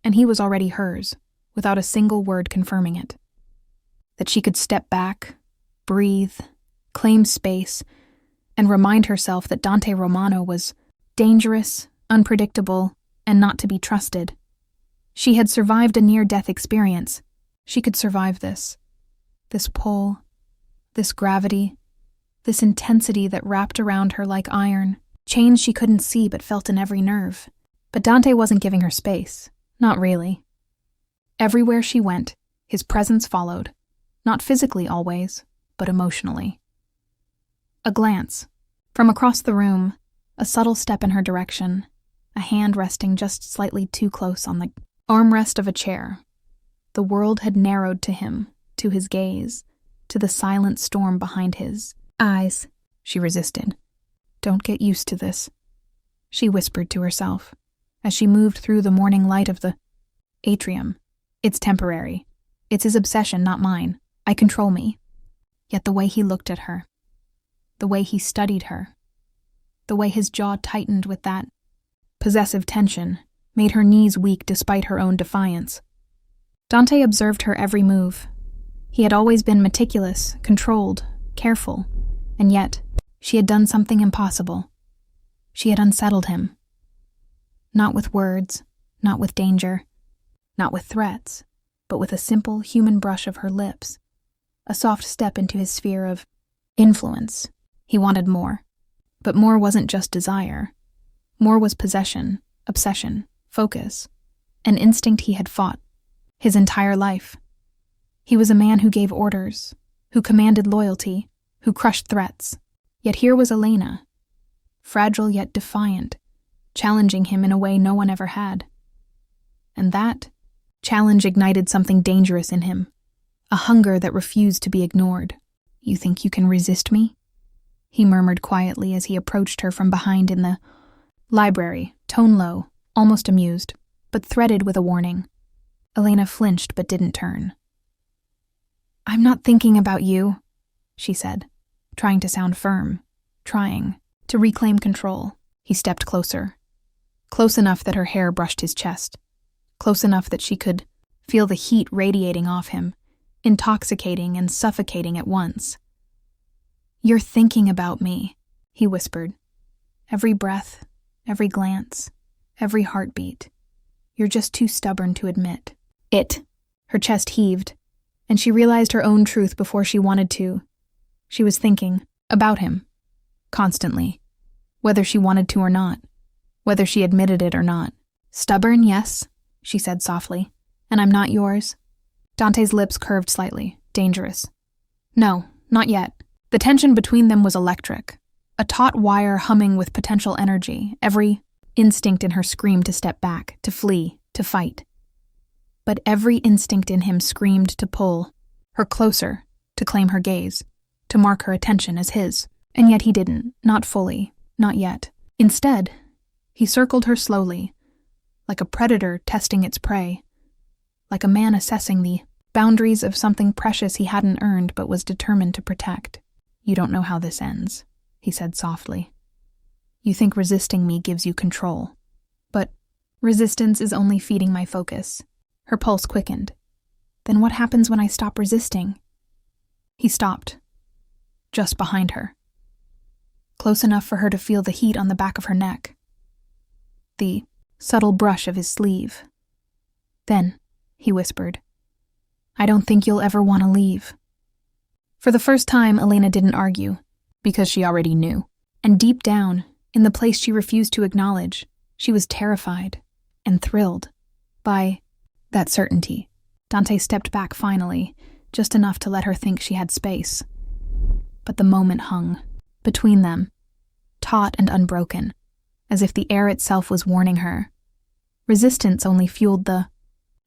S1: and he was already hers, without a single word confirming it. That she could step back, breathe, claim space, and remind herself that Dante Romano was dangerous, unpredictable, and not to be trusted. She had survived a near-death experience. She could survive this. This pull, this gravity, this intensity that wrapped around her like iron, chains she couldn't see but felt in every nerve. But Dante wasn't giving her space. Not really. Everywhere she went, his presence followed. Not physically always, but emotionally. A glance. From across the room, a subtle step in her direction, a hand resting just slightly too close on the armrest of a chair. The world had narrowed to him, to his gaze, to the silent storm behind his eyes. She resisted. "Don't get used to this," she whispered to herself, as she moved through the morning light of the atrium. "It's temporary. It's his obsession, not mine. I control me." Yet the way he looked at her, the way he studied her, the way his jaw tightened with that possessive tension, made her knees weak despite her own defiance. Dante observed her every move. He had always been meticulous, controlled, careful, and yet she had done something impossible. She had unsettled him. Not with words, not with danger, not with threats, but with a simple human brush of her lips, a soft step into his sphere of influence. He wanted more. But more wasn't just desire. More was possession, obsession, focus, an instinct he had fought his entire life. He was a man who gave orders, who commanded loyalty, who crushed threats. Yet here was Elena, fragile yet defiant, challenging him in a way no one ever had. And that challenge ignited something dangerous in him, a hunger that refused to be ignored. "You think you can resist me?" he murmured quietly as he approached her from behind in the library, tone low, almost amused, but threaded with a warning. Elena flinched but didn't turn. "I'm not thinking about you," she said, trying to sound firm, trying to reclaim control. He stepped closer, close enough that her hair brushed his chest, close enough that she could feel the heat radiating off him, intoxicating and suffocating at once. "You're thinking about me," he whispered. "Every breath, every glance, every heartbeat. You're just too stubborn to admit it." Her chest heaved, and she realized her own truth before she wanted to. She was thinking about him, constantly, whether she wanted to or not, whether she admitted it or not. "Stubborn, yes," she said softly, "and I'm not yours." Dante's lips curved slightly, dangerous. "No, not yet." The tension between them was electric, a taut wire humming with potential energy, every instinct in her screamed to step back, to flee, to fight. But every instinct in him screamed to pull her closer, to claim her gaze, to mark her attention as his. And yet he didn't, not fully, not yet. Instead, he circled her slowly, like a predator testing its prey, like a man assessing the boundaries of something precious he hadn't earned but was determined to protect. "You don't know how this ends," he said softly. "You think resisting me gives you control. But resistance is only feeding my focus." Her pulse quickened. "Then what happens when I stop resisting?" He stopped, just behind her, close enough for her to feel the heat on the back of her neck, the subtle brush of his sleeve. "Then," he whispered, "I don't think you'll ever want to leave." For the first time, Elena didn't argue, because she already knew. And deep down, in the place she refused to acknowledge, she was terrified and thrilled by that certainty. Dante stepped back finally, just enough to let her think she had space. But the moment hung between them, taut and unbroken, as if the air itself was warning her. Resistance only fueled the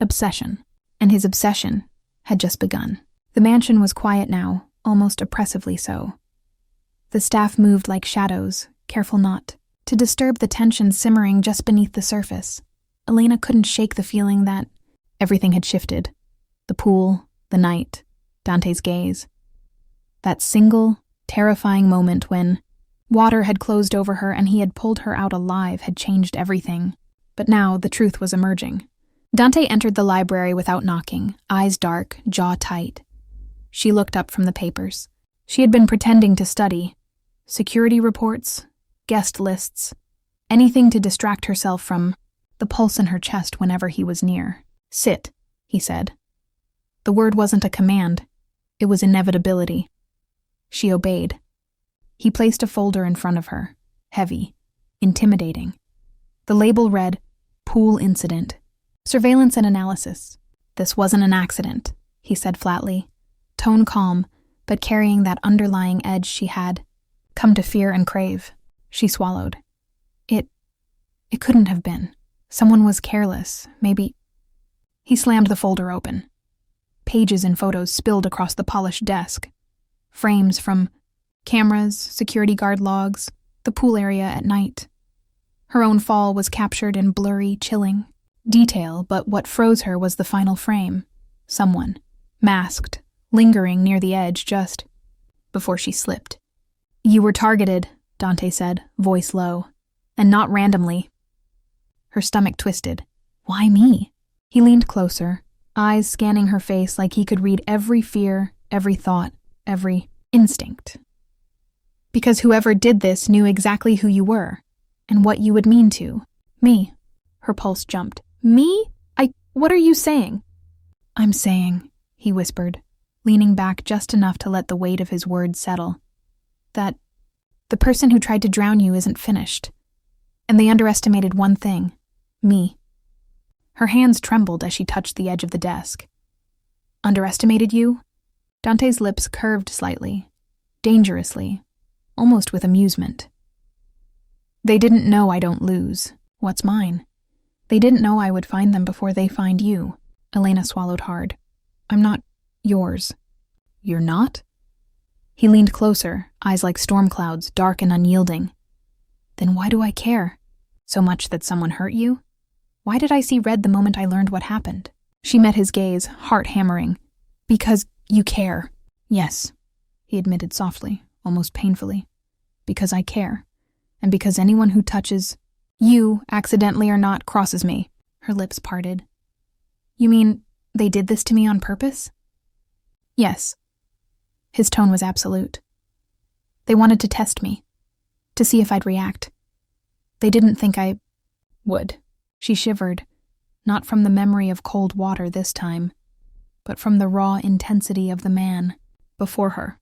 S1: obsession, and his obsession had just begun. The mansion was quiet now, almost oppressively so. The staff moved like shadows, careful not to disturb the tension simmering just beneath the surface. Elena couldn't shake the feeling that everything had shifted. The pool, the night, Dante's gaze. That single, terrifying moment when water had closed over her and he had pulled her out alive had changed everything. But now the truth was emerging. Dante entered the library without knocking, eyes dark, jaw tight. She looked up from the papers. She had been pretending to study. Security reports, guest lists, anything to distract herself from the pulse in her chest whenever he was near. "Sit," he said. The word wasn't a command. It was inevitability. She obeyed. He placed a folder in front of her, heavy, intimidating. The label read, "Pool Incident. Surveillance and Analysis." "This wasn't an accident," he said flatly, tone calm, but carrying that underlying edge she had come to fear and crave. She swallowed. It couldn't have been. Someone was careless, maybe. He slammed the folder open. Pages and photos spilled across the polished desk. Frames from cameras, security guard logs, the pool area at night. Her own fall was captured in blurry, chilling detail, but what froze her was the final frame. Someone, masked, lingering near the edge just before she slipped. "You were targeted," Dante said, voice low. "And not randomly." Her stomach twisted. "Why me?" He leaned closer, eyes scanning her face like he could read every fear, every thought, every instinct. "Because whoever did this knew exactly who you were, and what you would mean to me." Her pulse jumped. "Me? What are you saying?" "I'm saying," he whispered, leaning back just enough to let the weight of his words settle, "that the person who tried to drown you isn't finished. And they underestimated one thing, me." Her hands trembled as she touched the edge of the desk. "Underestimated you?" Dante's lips curved slightly, dangerously, almost with amusement. "They didn't know I don't lose. What's mine? They didn't know I would find them before they find you." Elena swallowed hard. "I'm not yours." "You're not?" He leaned closer, eyes like storm clouds, dark and unyielding. "Then why do I care? So much that someone hurt you? Why did I see red the moment I learned what happened?" She met his gaze, heart hammering. "Because you care." "Yes," he admitted softly, almost painfully. "Because I care. And because anyone who touches you, accidentally or not, crosses me." Her lips parted. "You mean they did this to me on purpose?" "Yes." His tone was absolute. "They wanted to test me, to see if I'd react. They didn't think I would." She shivered, not from the memory of cold water this time, but from the raw intensity of the man before her.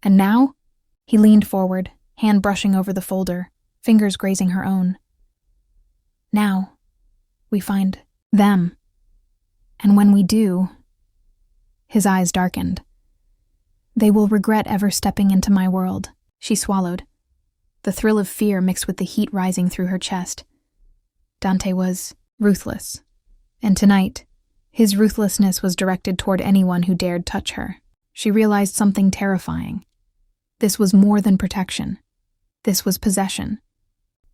S1: "And now?" He leaned forward, hand brushing over the folder, fingers grazing her own. "Now, we find them. And when we do..." His eyes darkened. "They will regret ever stepping into my world." She swallowed, the thrill of fear mixed with the heat rising through her chest. Dante was ruthless, and tonight, his ruthlessness was directed toward anyone who dared touch her. She realized something terrifying. This was more than protection. This was possession.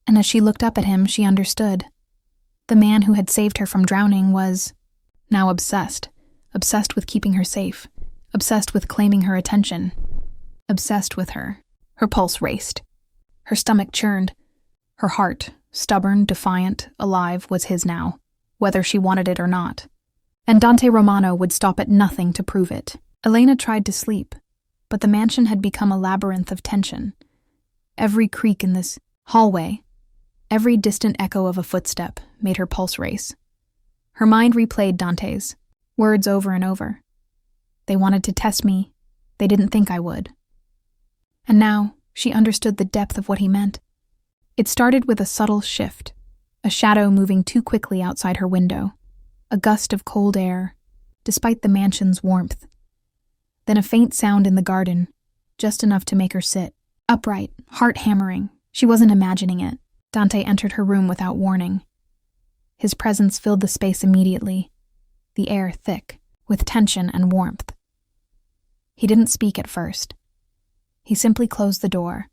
S1: And as she looked up at him, she understood. The man who had saved her from drowning was now obsessed, obsessed with keeping her safe, obsessed with claiming her attention, obsessed with her. Her pulse raced. Her stomach churned. Her heart, stubborn, defiant, alive, was his now, whether she wanted it or not. And Dante Romano would stop at nothing to prove it. Elena tried to sleep, but the mansion had become a labyrinth of tension. Every creak in this hallway, every distant echo of a footstep made her pulse race. Her mind replayed Dante's words over and over. They wanted to test me. They didn't think I would. And now she understood the depth of what he meant. It started with a subtle shift, a shadow moving too quickly outside her window, a gust of cold air, despite the mansion's warmth. Then a faint sound in the garden, just enough to make her sit, upright, heart hammering. She wasn't imagining it. Dante entered her room without warning. His presence filled the space immediately, the air thick, with tension and warmth. He didn't speak at first. He simply closed the door,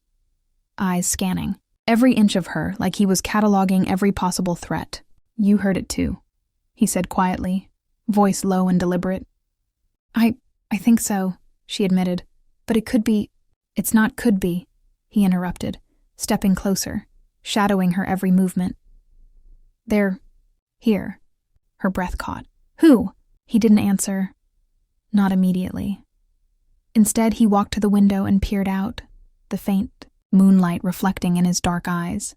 S1: eyes scanning, every inch of her like he was cataloging every possible threat. "You heard it too," he said quietly, voice low and deliberate. I think so," she admitted. "But it could be—" "It's not could be," he interrupted, stepping closer, shadowing her every movement. "They're here." Her breath caught. "Who?" He didn't answer. Not immediately. Instead, he walked to the window and peered out, the faint moonlight reflecting in his dark eyes.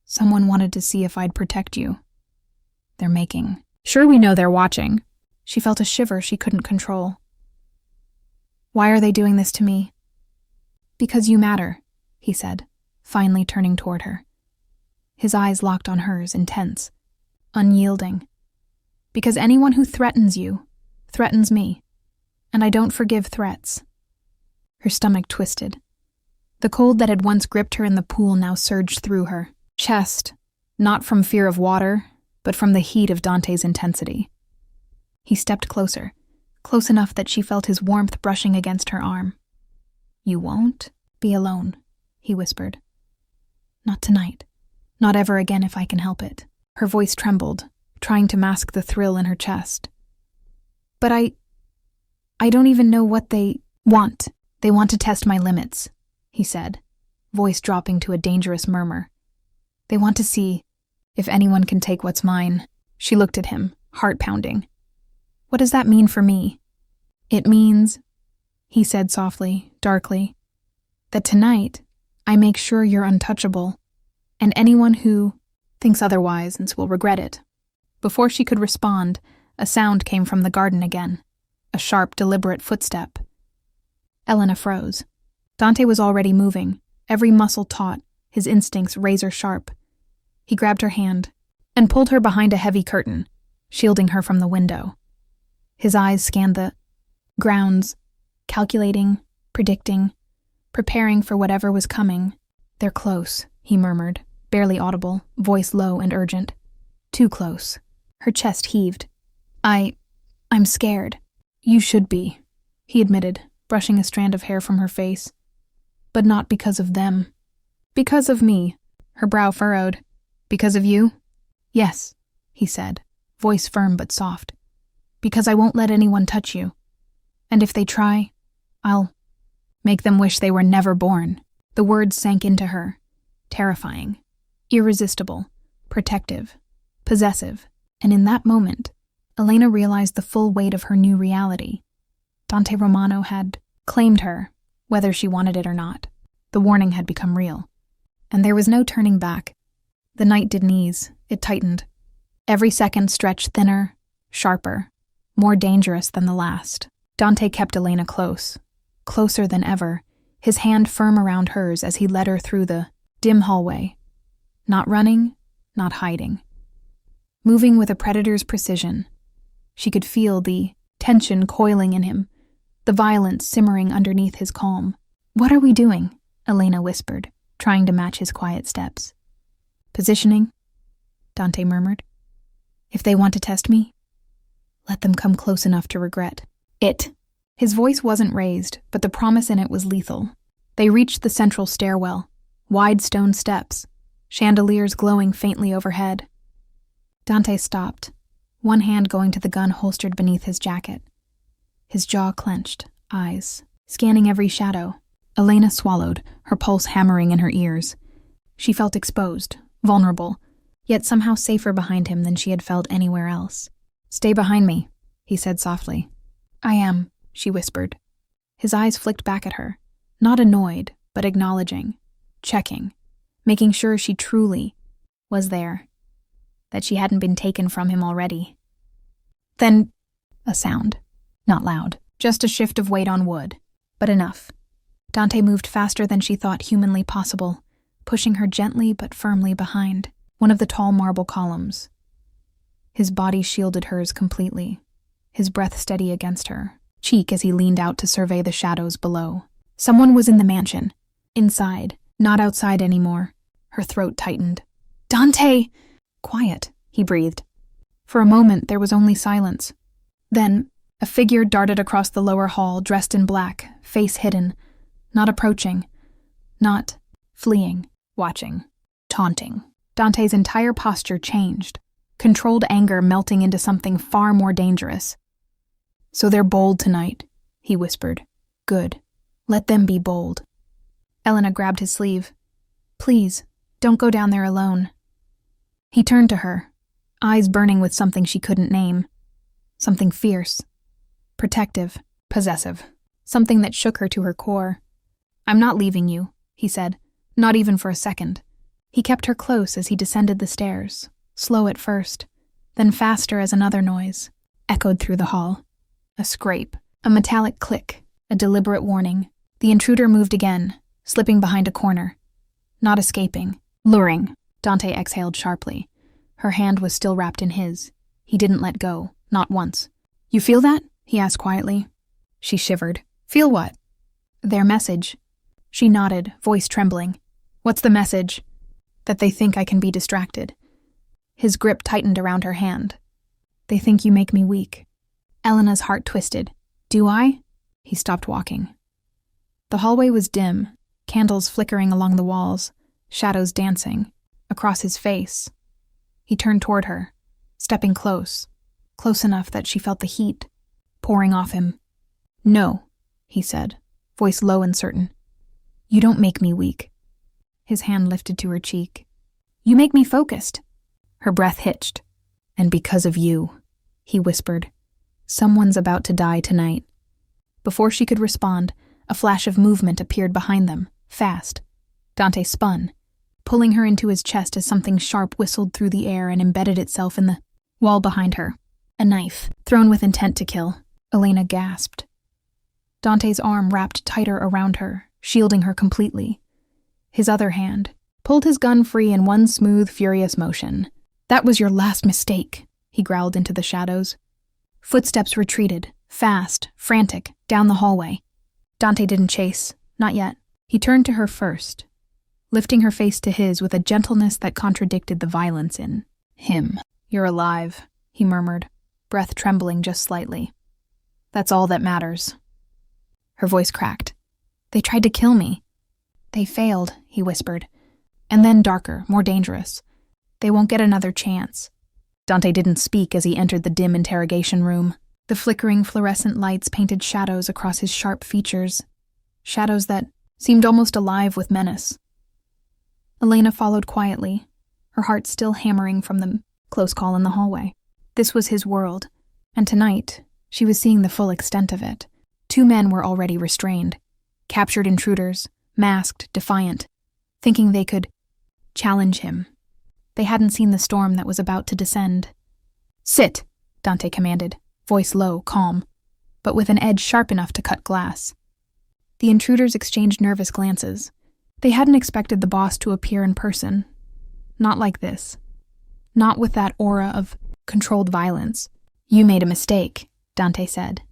S1: "Someone wanted to see if I'd protect you. They're making sure we know they're watching." She felt a shiver she couldn't control. "Why are they doing this to me?" "Because you matter," he said, finally turning toward her. His eyes locked on hers, intense, unyielding. "Because anyone who threatens you threatens me, and I don't forgive threats." Her stomach twisted. The cold that had once gripped her in the pool now surged through her chest, not from fear of water, but from the heat of Dante's intensity. He stepped closer, close enough that she felt his warmth brushing against her arm. "You won't be alone," he whispered. "Not tonight. Not ever again if I can help it." Her voice trembled, trying to mask the thrill in her chest. "But I don't even know what they want. They want to test my limits," he said, voice dropping to a dangerous murmur. "They want to see if anyone can take what's mine." She looked at him, heart pounding. "What does that mean for me?" "It means," he said softly, darkly, "that tonight I make sure you're untouchable, and anyone who thinks otherwise will regret it." Before she could respond, a sound came from the garden again, a sharp, deliberate footstep. Elena froze. Dante was already moving, every muscle taut, his instincts razor-sharp. He grabbed her hand and pulled her behind a heavy curtain, shielding her from the window. His eyes scanned the grounds, calculating, predicting, preparing for whatever was coming. "They're close," he murmured, barely audible, voice low and urgent. "Too close." Her chest heaved. I'm scared." "You should be," he admitted, brushing a strand of hair from her face. "But not because of them. Because of me." Her brow furrowed. "Because of you?" "Yes," he said, voice firm but soft. "Because I won't let anyone touch you. And if they try, I'll make them wish they were never born." The words sank into her, terrifying, irresistible, protective, possessive, and in that moment, Elena realized the full weight of her new reality. Dante Romano had claimed her, whether she wanted it or not. The warning had become real, and there was no turning back. The night didn't ease, it tightened. Every second stretched thinner, sharper, more dangerous than the last. Dante kept Elena close, closer than ever, his hand firm around hers as he led her through the dim hallway. Not running, not hiding. Moving with a predator's precision. She could feel the tension coiling in him, the violence simmering underneath his calm. "What are we doing?" Elena whispered, trying to match his quiet steps. "Positioning," Dante murmured. "If they want to test me, let them come close enough to regret it." His voice wasn't raised, but the promise in it was lethal. They reached the central stairwell, wide stone steps, chandeliers glowing faintly overhead. Dante stopped, one hand going to the gun holstered beneath his jacket. His jaw clenched, eyes scanning every shadow. Elena swallowed, her pulse hammering in her ears. She felt exposed, vulnerable, yet somehow safer behind him than she had felt anywhere else. "Stay behind me," he said softly. "I am," she whispered. His eyes flicked back at her, not annoyed, but acknowledging, checking, making sure she truly was there, that she hadn't been taken from him already. Then, a sound. Not loud, just a shift of weight on wood, but enough. Dante moved faster than she thought humanly possible, pushing her gently but firmly behind one of the tall marble columns. His body shielded hers completely, his breath steady against her cheek as he leaned out to survey the shadows below. Someone was in the mansion, inside, not outside anymore. Her throat tightened. "Dante!" "Quiet," he breathed. For a moment there was only silence. Then, a figure darted across the lower hall, dressed in black, face hidden, not approaching, not fleeing, watching, taunting. Dante's entire posture changed, controlled anger melting into something far more dangerous. "So they're bold tonight," he whispered. "Good. Let them be bold." Elena grabbed his sleeve. "Please, don't go down there alone." He turned to her, eyes burning with something she couldn't name. Something fierce, protective, possessive, something that shook her to her core. "I'm not leaving you," he said, not even for a second. He kept her close as he descended the stairs, slow at first, then faster as another noise echoed through the hall. A scrape, a metallic click, a deliberate warning. The intruder moved again, slipping behind a corner. Not escaping, luring. Dante exhaled sharply. Her hand was still wrapped in his. He didn't let go, not once. "You feel that?" he asked quietly. She shivered. "Feel what?" "Their message." She nodded, voice trembling. "What's the message?" "That they think I can be distracted." His grip tightened around her hand. "They think you make me weak." Elena's heart twisted. "Do I?" He stopped walking. The hallway was dim, candles flickering along the walls, shadows dancing, across his face. He turned toward her, stepping close enough that she felt the heat pouring off him. "No," he said, voice low and certain. "You don't make me weak." His hand lifted to her cheek. "You make me focused." Her breath hitched. "And because of you," he whispered. "Someone's about to die tonight." Before she could respond, a flash of movement appeared behind them, fast. Dante spun, pulling her into his chest as something sharp whistled through the air and embedded itself in the wall behind her. A knife, thrown with intent to kill. Elena gasped. Dante's arm wrapped tighter around her, shielding her completely. His other hand pulled his gun free in one smooth, furious motion. "That was your last mistake," he growled into the shadows. Footsteps retreated, fast, frantic, down the hallway. Dante didn't chase, not yet. He turned to her first, lifting her face to his with a gentleness that contradicted the violence in him. "You're alive," he murmured, breath trembling just slightly. "That's all that matters." Her voice cracked. "They tried to kill me." "They failed," he whispered. And then darker, more dangerous. "They won't get another chance." Dante didn't speak as he entered the dim interrogation room. The flickering fluorescent lights painted shadows across his sharp features, shadows that seemed almost alive with menace. Elena followed quietly, her heart still hammering from the close call in the hallway. This was his world, and tonight she was seeing the full extent of it. 2 men were already restrained, captured intruders, masked, defiant, thinking they could challenge him. They hadn't seen the storm that was about to descend. "Sit," Dante commanded, voice low, calm, but with an edge sharp enough to cut glass. The intruders exchanged nervous glances. They hadn't expected the boss to appear in person. Not like this. Not with that aura of controlled violence. "You made a mistake," Dante said,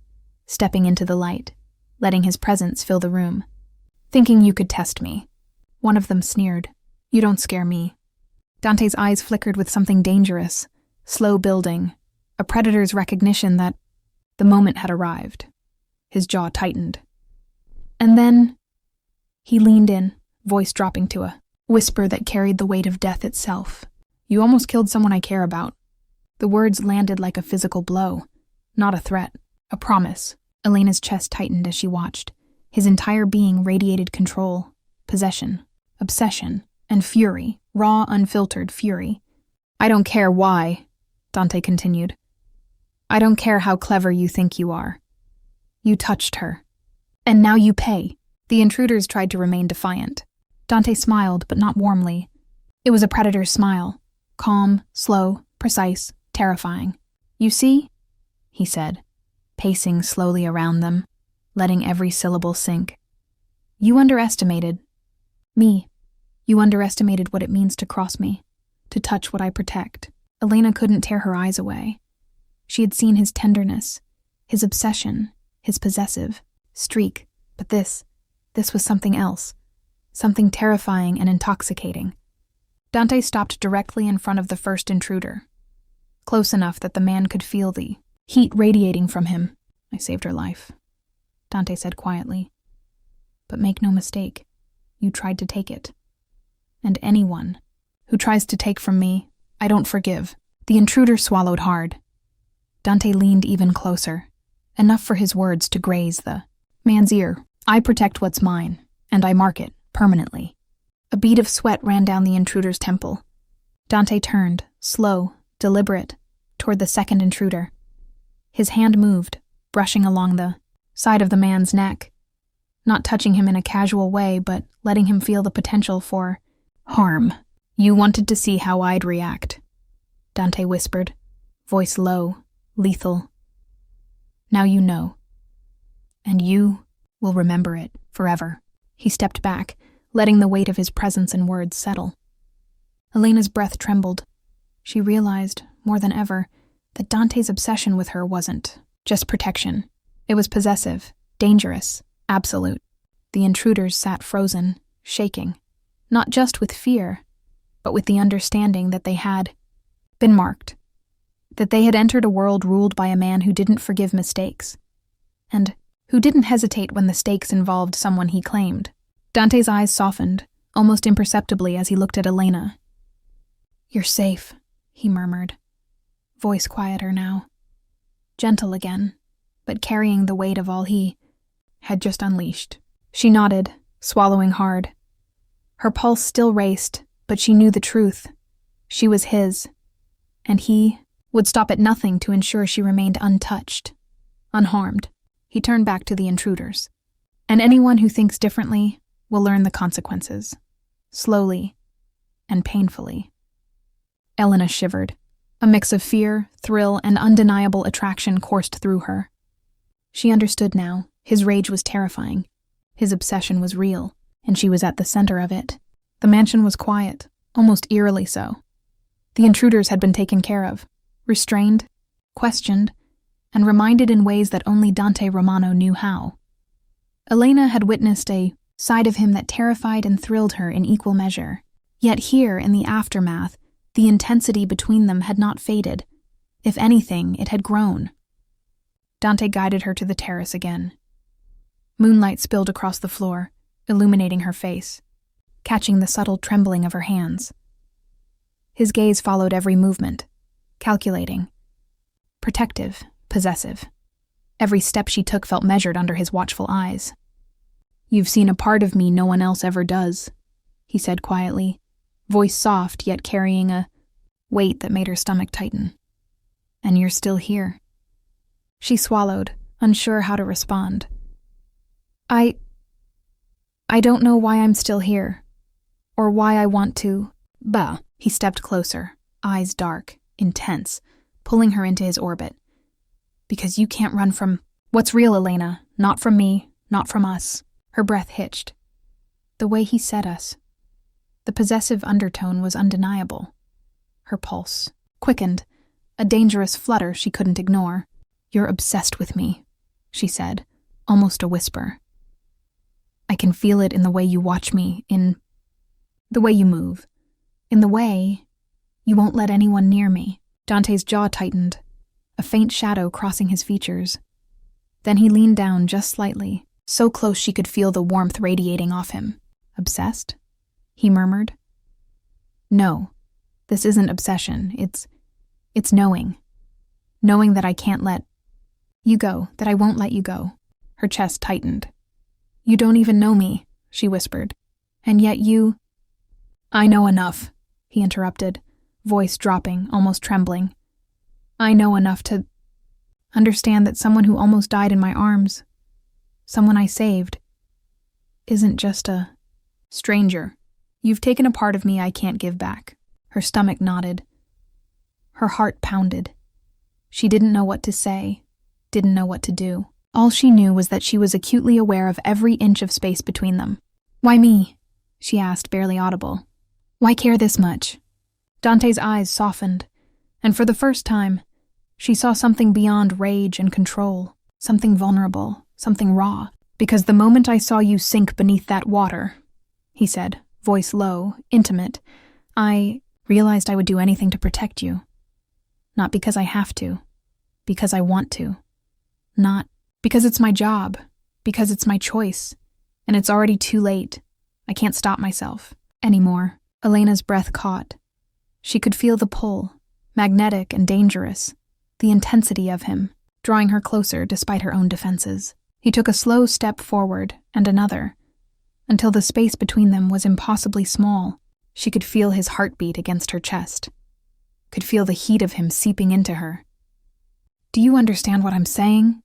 S1: stepping into the light, letting his presence fill the room. "Thinking you could test me." One of them sneered. "You don't scare me." Dante's eyes flickered with something dangerous, slow building, a predator's recognition that the moment had arrived. His jaw tightened. And then he leaned in, voice dropping to a whisper that carried the weight of death itself. "You almost killed someone I care about." The words landed like a physical blow, not a threat, a promise. Elena's chest tightened as she watched. His entire being radiated control, possession, obsession, and fury, raw, unfiltered fury. "I don't care why," Dante continued. "I don't care how clever you think you are. You touched her. And now you pay." The intruders tried to remain defiant. Dante smiled, but not warmly. It was a predator's smile. Calm, slow, precise, terrifying. "You see?" he said, pacing slowly around them, letting every syllable sink. "You underestimated me. You underestimated what it means to cross me, to touch what I protect." Elena couldn't tear her eyes away. She had seen his tenderness, his obsession, his possessive streak, but this was something else, something terrifying and intoxicating. Dante stopped directly in front of the first intruder, close enough that the man could feel the heat radiating from him. "I saved her life," Dante said quietly. "But make no mistake, you tried to take it. And anyone who tries to take from me, I don't forgive." The intruder swallowed hard. Dante leaned even closer, enough for his words to graze the man's ear. "I protect what's mine, and I mark it permanently." A bead of sweat ran down the intruder's temple. Dante turned, slow, deliberate, toward the second intruder. His hand moved, brushing along the side of the man's neck, not touching him in a casual way, but letting him feel the potential for harm. "You wanted to see how I'd react," Dante whispered, voice low, lethal. "Now you know. And you will remember it forever." He stepped back, letting the weight of his presence and words settle. Elena's breath trembled. She realized, more than ever, that Dante's obsession with her wasn't just protection. It was possessive, dangerous, absolute. The intruders sat frozen, shaking, not just with fear, but with the understanding that they had been marked, that they had entered a world ruled by a man who didn't forgive mistakes, and who didn't hesitate when the stakes involved someone he claimed. Dante's eyes softened, almost imperceptibly as he looked at Elena. "You're safe," he murmured, voice quieter now. Gentle again, but carrying the weight of all he had just unleashed. She nodded, swallowing hard. Her pulse still raced, but she knew the truth. She was his, and he would stop at nothing to ensure she remained untouched, unharmed. He turned back to the intruders. "And anyone who thinks differently will learn the consequences, slowly and painfully." Elena shivered. A mix of fear, thrill, and undeniable attraction coursed through her. She understood now. His rage was terrifying. His obsession was real, and she was at the center of it. The mansion was quiet, almost eerily so. The intruders had been taken care of, restrained, questioned, and reminded in ways that only Dante Romano knew how. Elena had witnessed a side of him that terrified and thrilled her in equal measure. Yet here, in the aftermath, the intensity between them had not faded. If anything, it had grown. Dante guided her to the terrace again. Moonlight spilled across the floor, illuminating her face, catching the subtle trembling of her hands. His gaze followed every movement, calculating, protective, possessive. Every step she took felt measured under his watchful eyes. "You've seen a part of me no one else ever does," he said quietly, voice soft yet carrying a weight that made her stomach tighten. "And you're still here." She swallowed, unsure how to respond. I don't know why I'm still here, or why I want to." "Bah." He stepped closer, eyes dark, intense, pulling her into his orbit. "Because you can't run from what's real, Elena. Not from me, not from us." Her breath hitched. The way he said us. The possessive undertone was undeniable. Her pulse quickened, a dangerous flutter she couldn't ignore. "You're obsessed with me," she said, almost a whisper. "I can feel it in the way you watch me, in the way you move, in the way you won't let anyone near me." Dante's jaw tightened, a faint shadow crossing his features. Then he leaned down just slightly, so close she could feel the warmth radiating off him. "Obsessed?" he murmured. "No, this isn't obsession. It's knowing. Knowing that I can't let you go, that I won't let you go. Her chest tightened. You don't even know me, she whispered. And yet you... I know enough, he interrupted, voice dropping, almost trembling. I know enough to understand that someone who almost died in my arms, someone I saved, isn't just a stranger. You've taken a part of me I can't give back. Her stomach knotted. Her heart pounded. She didn't know what to say, didn't know what to do. All she knew was that she was acutely aware of every inch of space between them. Why me? She asked, barely audible. Why care this much? Dante's eyes softened, and for the first time, she saw something beyond rage and control, something vulnerable, something raw. Because the moment I saw you sink beneath that water, he said, voice low, intimate, I realized I would do anything to protect you. Not because I have to, because I want to. Not because it's my job, because it's my choice, and it's already too late. I can't stop myself anymore. Elena's breath caught. She could feel the pull, magnetic and dangerous, the intensity of him, drawing her closer despite her own defenses. He took a slow step forward and another, until the space between them was impossibly small. She could feel his heartbeat against her chest, could feel the heat of him seeping into her. Do you understand what I'm saying?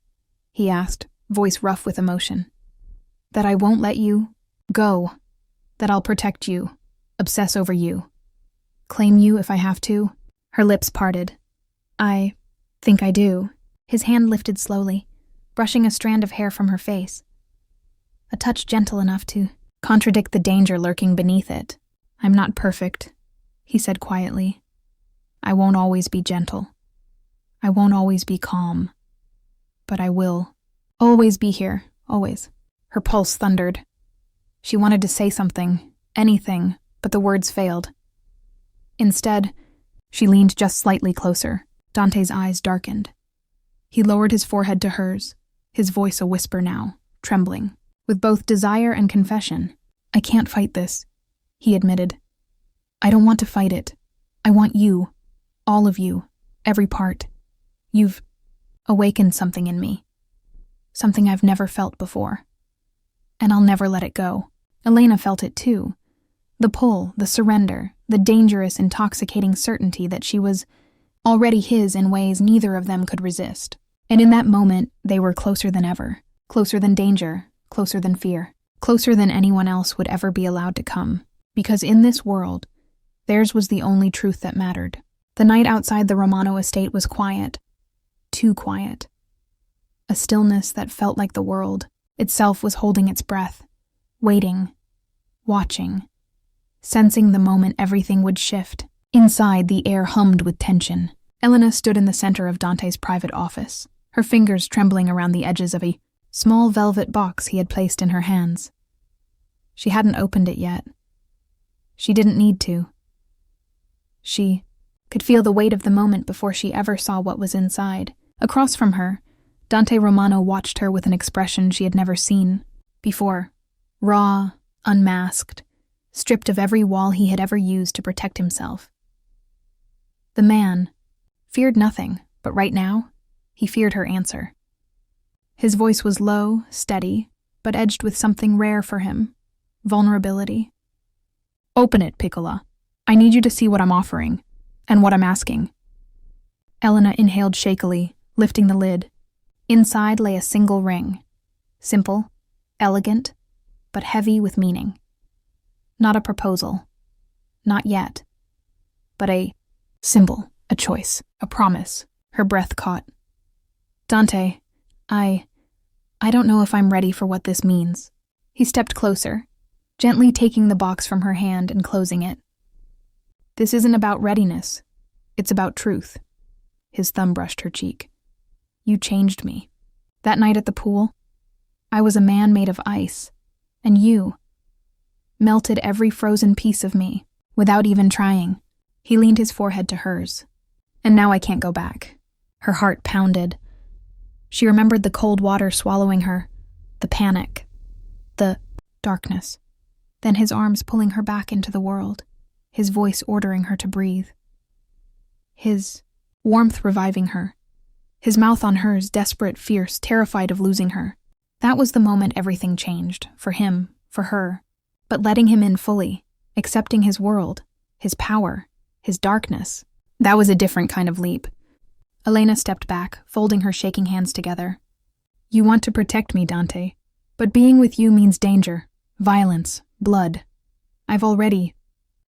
S1: He asked, voice rough with emotion. That I won't let you go, that I'll protect you, obsess over you, claim you if I have to. Her lips parted. I think I do. His hand lifted slowly, brushing a strand of hair from her face. A touch gentle enough to contradict the danger lurking beneath it. I'm not perfect, he said quietly. I won't always be gentle. I won't always be calm. But I will always be here, always. Her pulse thundered. She wanted to say something, anything, but the words failed. Instead, she leaned just slightly closer. Dante's eyes darkened. He lowered his forehead to hers, his voice a whisper now, trembling, with both desire and confession. I can't fight this, he admitted. I don't want to fight it. I want you, all of you, every part. You've awakened something in me, something I've never felt before. And I'll never let it go. Elena felt it too. The pull, the surrender, the dangerous, intoxicating certainty that she was already his in ways neither of them could resist. And in that moment, they were closer than ever, closer than danger, closer than fear, closer than anyone else would ever be allowed to come. Because in this world, theirs was the only truth that mattered. The night outside the Romano estate was quiet, too quiet. A stillness that felt like the world itself was holding its breath, waiting, watching, sensing the moment everything would shift. Inside, the air hummed with tension. Elena stood in the center of Dante's private office, her fingers trembling around the edges of a small velvet box he had placed in her hands. She hadn't opened it yet. She didn't need to. She could feel the weight of the moment before she ever saw what was inside. Across from her, Dante Romano watched her with an expression she had never seen before. Raw, unmasked, stripped of every wall he had ever used to protect himself. The man feared nothing, but right now, he feared her answer. His voice was low, steady, but edged with something rare for him, vulnerability. Open it, Piccola. I need you to see what I'm offering, and what I'm asking. Elena inhaled shakily, lifting the lid. Inside lay a single ring. Simple, elegant, but heavy with meaning. Not a proposal. Not yet. But a symbol, a choice, a promise. Her breath caught. Dante, I don't know if I'm ready for what this means. He stepped closer, gently taking the box from her hand and closing it. This isn't about readiness. It's about truth. His thumb brushed her cheek. You changed me. That night at the pool, I was a man made of ice, and you melted every frozen piece of me, without even trying. He leaned his forehead to hers. And now I can't go back. Her heart pounded. She remembered the cold water swallowing her, the panic, the darkness. Then his arms pulling her back into the world, his voice ordering her to breathe. His warmth reviving her. His mouth on hers, desperate, fierce, terrified of losing her. That was the moment everything changed, for him, for her. But letting him in fully, accepting his world, his power, his darkness, that was a different kind of leap. Elena stepped back, folding her shaking hands together. You want to protect me, Dante, but being with you means danger, violence, blood. I've already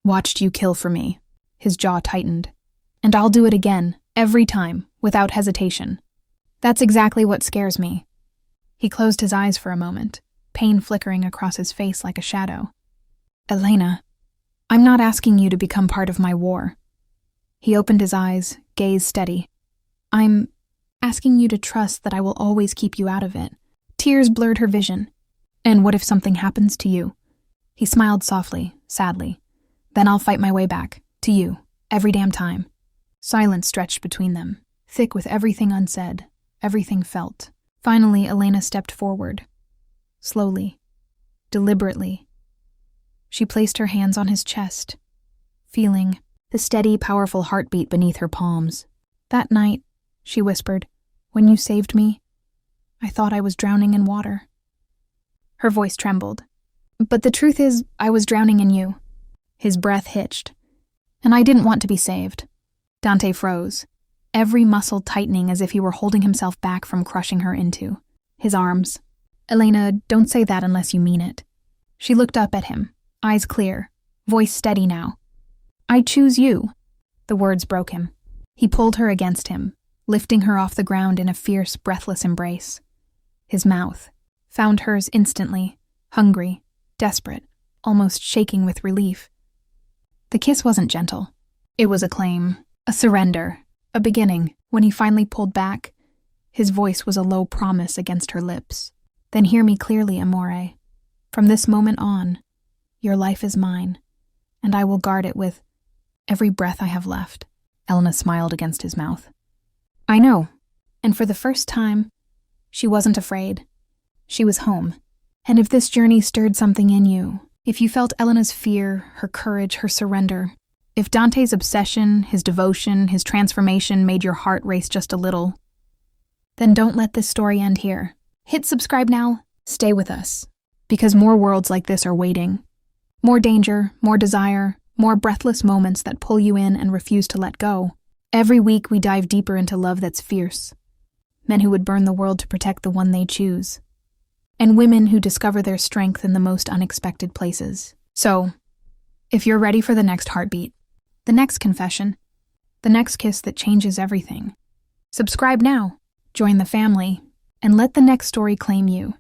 S1: watched you kill for me. His jaw tightened. And I'll do it again, every time, without hesitation. That's exactly what scares me. He closed his eyes for a moment, pain flickering across his face like a shadow. Elena, I'm not asking you to become part of my war. He opened his eyes, gaze steady. I'm asking you to trust that I will always keep you out of it. Tears blurred her vision. And what if something happens to you? He smiled softly, sadly. Then I'll fight my way back, to you, every damn time. Silence stretched between them, thick with everything unsaid, everything felt. Finally, Elena stepped forward. Slowly, deliberately. She placed her hands on his chest, feeling the steady, powerful heartbeat beneath her palms. That night, she whispered, when you saved me, I thought I was drowning in water. Her voice trembled. But the truth is, I was drowning in you. His breath hitched. And I didn't want to be saved. Dante froze, every muscle tightening as if he were holding himself back from crushing her into his arms. Elena, don't say that unless you mean it. She looked up at him, eyes clear, voice steady now. I choose you. The words broke him. He pulled her against him, lifting her off the ground in a fierce, breathless embrace. His mouth found hers instantly, hungry, desperate, almost shaking with relief. The kiss wasn't gentle. It was a claim, a surrender, a beginning. When he finally pulled back, his voice was a low promise against her lips. Then hear me clearly, Amore. From this moment on, your life is mine, and I will guard it with every breath I have left. Elena smiled against his mouth. I know, and for the first time, she wasn't afraid. She was home. And if this journey stirred something in you, if you felt Elena's fear, her courage, her surrender, if Dante's obsession, his devotion, his transformation made your heart race just a little, then don't let this story end here. Hit subscribe now, stay with us, because more worlds like this are waiting. More danger, more desire, more breathless moments that pull you in and refuse to let go. Every week we dive deeper into love that's fierce. Men who would burn the world to protect the one they choose. And women who discover their strength in the most unexpected places. So, if you're ready for the next heartbeat, the next confession, the next kiss that changes everything, subscribe now, join the family, and let the next story claim you.